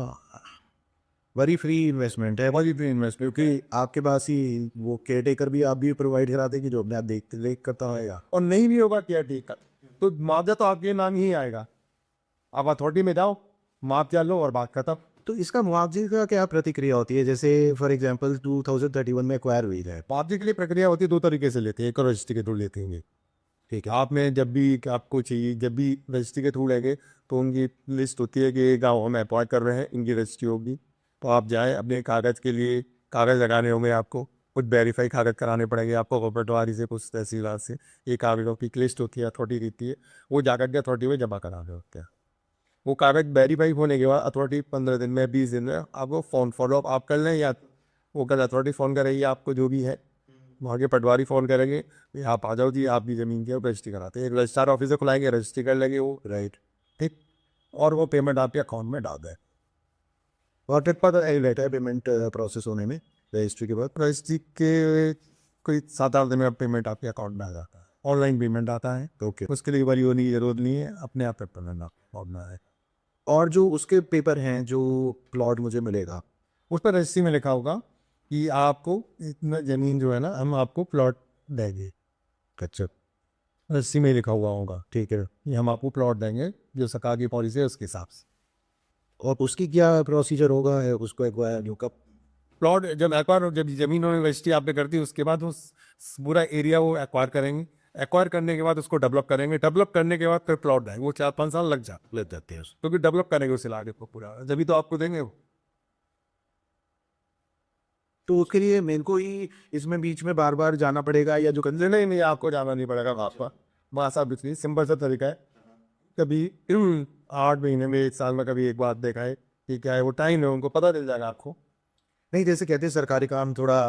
Speaker 1: वरी फ्री इन्वेस्टमेंट है।
Speaker 2: वही भी इन्वेस्टमेंट, क्योंकि
Speaker 1: आपके पास ही वो केयर टेकर भी आप भी प्रोवाइड करा देंगे जो अपने आप देख करता होगा।
Speaker 2: और नहीं भी होगा क्या ठीक है, तो मुआवजा तो आपके नाम ही आएगा। आप अथॉरिटी में जाओ, मुआवजा लो और बात खत्म।
Speaker 1: तो इसका मुआवजे का क्या प्रतिक्रिया होती है? जैसे फॉर एग्जांपल 2031 में एक्वायर हुई है।
Speaker 2: मुआवजे के लिए प्रक्रिया होती है, 2 तरीके से लेते हैं, एक और रजिस्ट्री के थ्रू लेते हैं।
Speaker 1: ठीक है।
Speaker 2: आपने जब भी आपको चाहिए, जब भी रजिस्ट्री के थ्रू लेंगे तो उनकी लिस्ट होती है कि ये गाँव हम अपॉइंट कर रहे हैं, इनकी रजिस्ट्री होगी, तो आप जाएँ अपने कागज़ के लिए, कागज़ लगाने होंगे आपको, कुछ वेरीफाई कागज़ कराने पड़ेंगे आपको पटवारी से, कुछ तहसीलदार से। ये कागज़ों की लिस्ट होती है, अथॉरिटी देती है, वो जाकर के अथॉरिटी में जमा कराने होते हैं। वो कागज़ वेरीफाई होने के बाद अथॉरिटी 15 दिन में, 20 दिन में आपको फ़ोन फॉलो आप कर लें, या वो कल अथॉरिटी फ़ोन करेगी आपको, जो भी है वहाँ के पटवारी फ़ोन करेंगे, आप आ जाओ जी, आपकी ज़मीन की रजिस्ट्री कराते हैं। एक रजिस्ट्रार ऑफिस से खुलाएंगे, रजिस्ट्री कर लेंगे वो, राइट, ठीक, और वो पेमेंट आपके अकाउंट में डाल दें।
Speaker 1: और फिर पता रहता है पेमेंट प्रोसेस होने में रजिस्ट्री के बाद?
Speaker 2: रजिस्ट्री के कोई 7-8 दिन में पेमेंट आपके अकाउंट में आ जाता है, ऑनलाइन पेमेंट आता है।
Speaker 1: ओके।
Speaker 2: उसके लिए वरी होने की जरूरत नहीं है, अपने आप पेमेंट होना है।
Speaker 1: और जो उसके पेपर हैं, जो प्लॉट मुझे मिलेगा,
Speaker 2: उस पर रजिस्ट्री में लिखा होगा कि आपको इतना ज़मीन जो है ना, हम आपको प्लॉट देंगे।
Speaker 1: अच्छा,
Speaker 2: रजिस्ट्री में लिखा हुआ होगा
Speaker 1: ठीक है।
Speaker 2: कि हम आपको प्लॉट देंगे, जो सरकार की पॉलिसी है उसके हिसाब से।
Speaker 1: और उसकी क्या प्रोसीजर होगा है उसको एक्वायर जो कब?
Speaker 2: प्लॉट जब एक्वायर, जब ज़मीन उन्होंने रजिस्ट्री आपने कर दी, उसके बाद वो पूरा एरिया वो एक्वायर करेंगे। एक्वायर करने के बाद उसको डेवलप करेंगे, डेवलप करने के बाद फिर प्लॉट देंगे। वो 4-5 साल लग जाते हैं, क्योंकि डेवलप करेंगे उस इलाके को पूरा, जब तो आपको देंगे वो।
Speaker 1: तो उसके लिए मेरे को ही इसमें बीच में बार बार जाना पड़ेगा या जो
Speaker 2: नहीं, आपको जाना नहीं पड़ेगा वहाँ पर। वहाँ सब सिंपल सा तरीका है, कभी 8 महीने में, 1 साल में कभी एक बार देखा है, कि क्या है, वो टाइम है, उनको पता चल जाएगा आपको।
Speaker 1: नहीं, जैसे कहते हैं सरकारी काम थोड़ा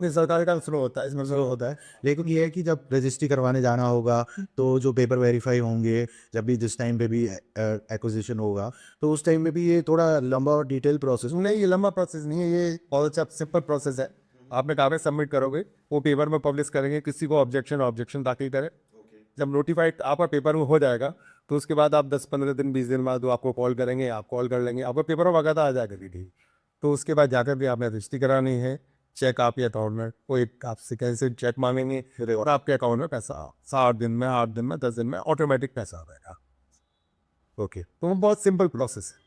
Speaker 2: नहीं, सरकारी काम स्लो होता है, इसमें
Speaker 1: स्लो होता है, लेकिन ये है कि जब रजिस्ट्री करवाने जाना होगा तो जो पेपर वेरीफाई होंगे, जब भी जिस टाइम पे भी एक्विजिशन होगा, तो उस टाइम में भी ये थोड़ा लंबा और डिटेल प्रोसेस।
Speaker 2: नहीं, ये लंबा प्रोसेस नहीं है, ये बहुत अच्छा सिंपल प्रोसेस है। आपने कागज सबमिट करोगे, वो पेपर में पब्लिश करेंगे, किसी को ऑब्जेक्शन दाखिल करें। जब नोटिफाइड आपका पेपर में हो जाएगा, तो उसके बाद आप 10-15 दिन 20 दिन बाद वो आपको कॉल करेंगे, आप कॉल कर लेंगे, आपका पेपर वगैरह आ जाएगा दीदी। तो उसके बाद जाकर भी आपने रजिस्ट्री करानी है, चेक आपके अकाउंट में, वो एक आपसे कैसे चेक मांगेंगे और आपके अकाउंट में पैसा 7 दिन में, 8 दिन में, 10 दिन में ऑटोमेटिक पैसा आ जाएगा।
Speaker 1: ओके।
Speaker 2: तो वो बहुत सिंपल प्रोसेस है,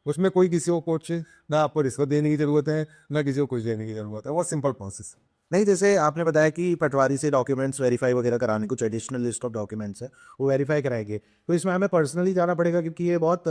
Speaker 2: उसमें कोई किसी को कुछ ना आपको रिश्वत देने की ज़रूरत है, ना किसी को कुछ देने की ज़रूरत है, वो सिंपल प्रोसेस है।
Speaker 1: नहीं, जैसे आपने बताया कि पटवारी से डॉक्यूमेंट्स वेरीफाई वगैरह कराने, कुछ एडिशनल लिस्ट ऑफ डॉक्यूमेंट्स है वो वेरीफाई कराएंगे, तो इसमें हमें पर्सनली जाना पड़ेगा क्योंकि ये बहुत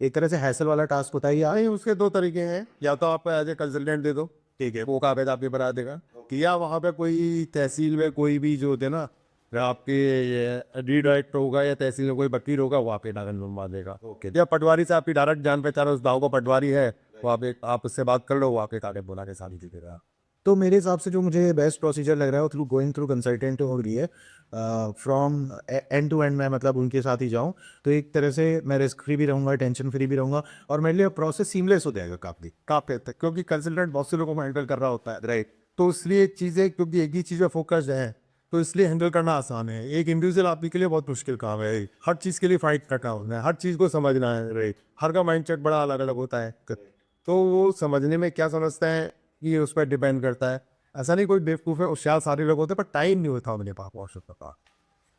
Speaker 1: एक तरह से हैसल वाला टास्क होता है। या
Speaker 2: नहीं, उसके 2 तरीके हैं, या तो आप एज ए कंसल्टेंट दे दो, ठीक है, वो कागज आपके बना देगा, कि या वहाँ पे कोई तहसील में कोई भी जो होते हैं ना, या आपके डी डायरेक्टर होगा या तहसील में कोई वकील होगा, वो आपके कागज बनवा देगा।
Speaker 1: ओके।
Speaker 2: या पटवारी से आपकी डायरेक्ट जान पहचान है, उस गाँव का पटवारी है, वो आप उससे बात कर लो, वो आपके कागज बना के सारी दे देगा।
Speaker 1: तो मेरे हिसाब से जो मुझे बेस्ट प्रोसीजर लग रहा है वो थ्रू गोइंग थ्रू कंसल्टेंट हो रही है, फ्रॉम एंड टू एंड मैं मतलब उनके साथ ही जाऊं, तो एक तरह से मैं रिस्क फ्री भी रहूंगा, टेंशन फ्री भी रहूंगा, और मेरे लिए प्रोसेस सीमलेस हो जाएगा काफ़ी।
Speaker 2: काफी हद तक, क्योंकि कंसल्टेंट बहुत से लोगों को हैंडल कर रहा होता है, राइट। तो इसलिए चीज़ें, क्योंकि एक ही चीज़ पे फोकस है, तो इसलिए हैंडल करना आसान है। एक इंडिविजुअल आदमी के लिए बहुत मुश्किल काम है, हर चीज़ के लिए फाइट करना होता है, हर चीज़ को समझना है, राइट। हर का माइंडसेट बड़ा अलग अलग होता है, तो वो समझने में क्या समझता है ये उस पर डिपेंड करता है। ऐसा नहीं कोई बेवकूफ़ है, होशियार सारे लोग होते हैं, पर टाइम नहीं होता मेरे पास बहुत का।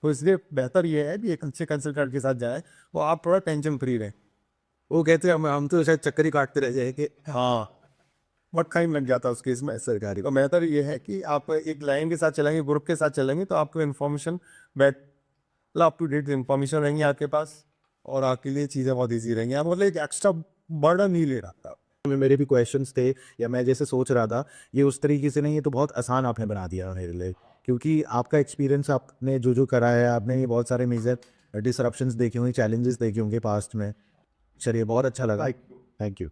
Speaker 2: तो इसलिए बेहतर ये है कि एक अच्छे कंसल्टेंट के साथ जाए, वो आप थोड़ा टेंशन फ्री रहें।
Speaker 1: वो कहते हैं हम तो शायद चक्कर ही काटते रह जाए कि
Speaker 2: हाँ, बहुत टाइम लग जाता है उस केस में सरकारी। तो बेहतर ये है कि आप एक लाइन के साथ चलेंगे, ग्रुप के साथ चलेंगे, तो आपको information up to date information रहेंगी आपके पास, और आपके लिए चीज़ें बहुत ईजी रहेंगी। आप मतलब एक एक्स्ट्रा बर्डन नहीं ले रहा था।
Speaker 1: मेरे भी क्वेश्चंस थे या मैं जैसे सोच रहा था, ये उस तरीके से नहीं, ये तो बहुत आसान आपने बना दिया मेरे लिए, क्योंकि आपका एक्सपीरियंस, आपने जो जो करा है, आपने ये बहुत सारे मेजर डिसरप्शंस देखे होंगे, चैलेंजेस देखे होंगे पास्ट में। चलिए, बहुत अच्छा लगा। Thank you.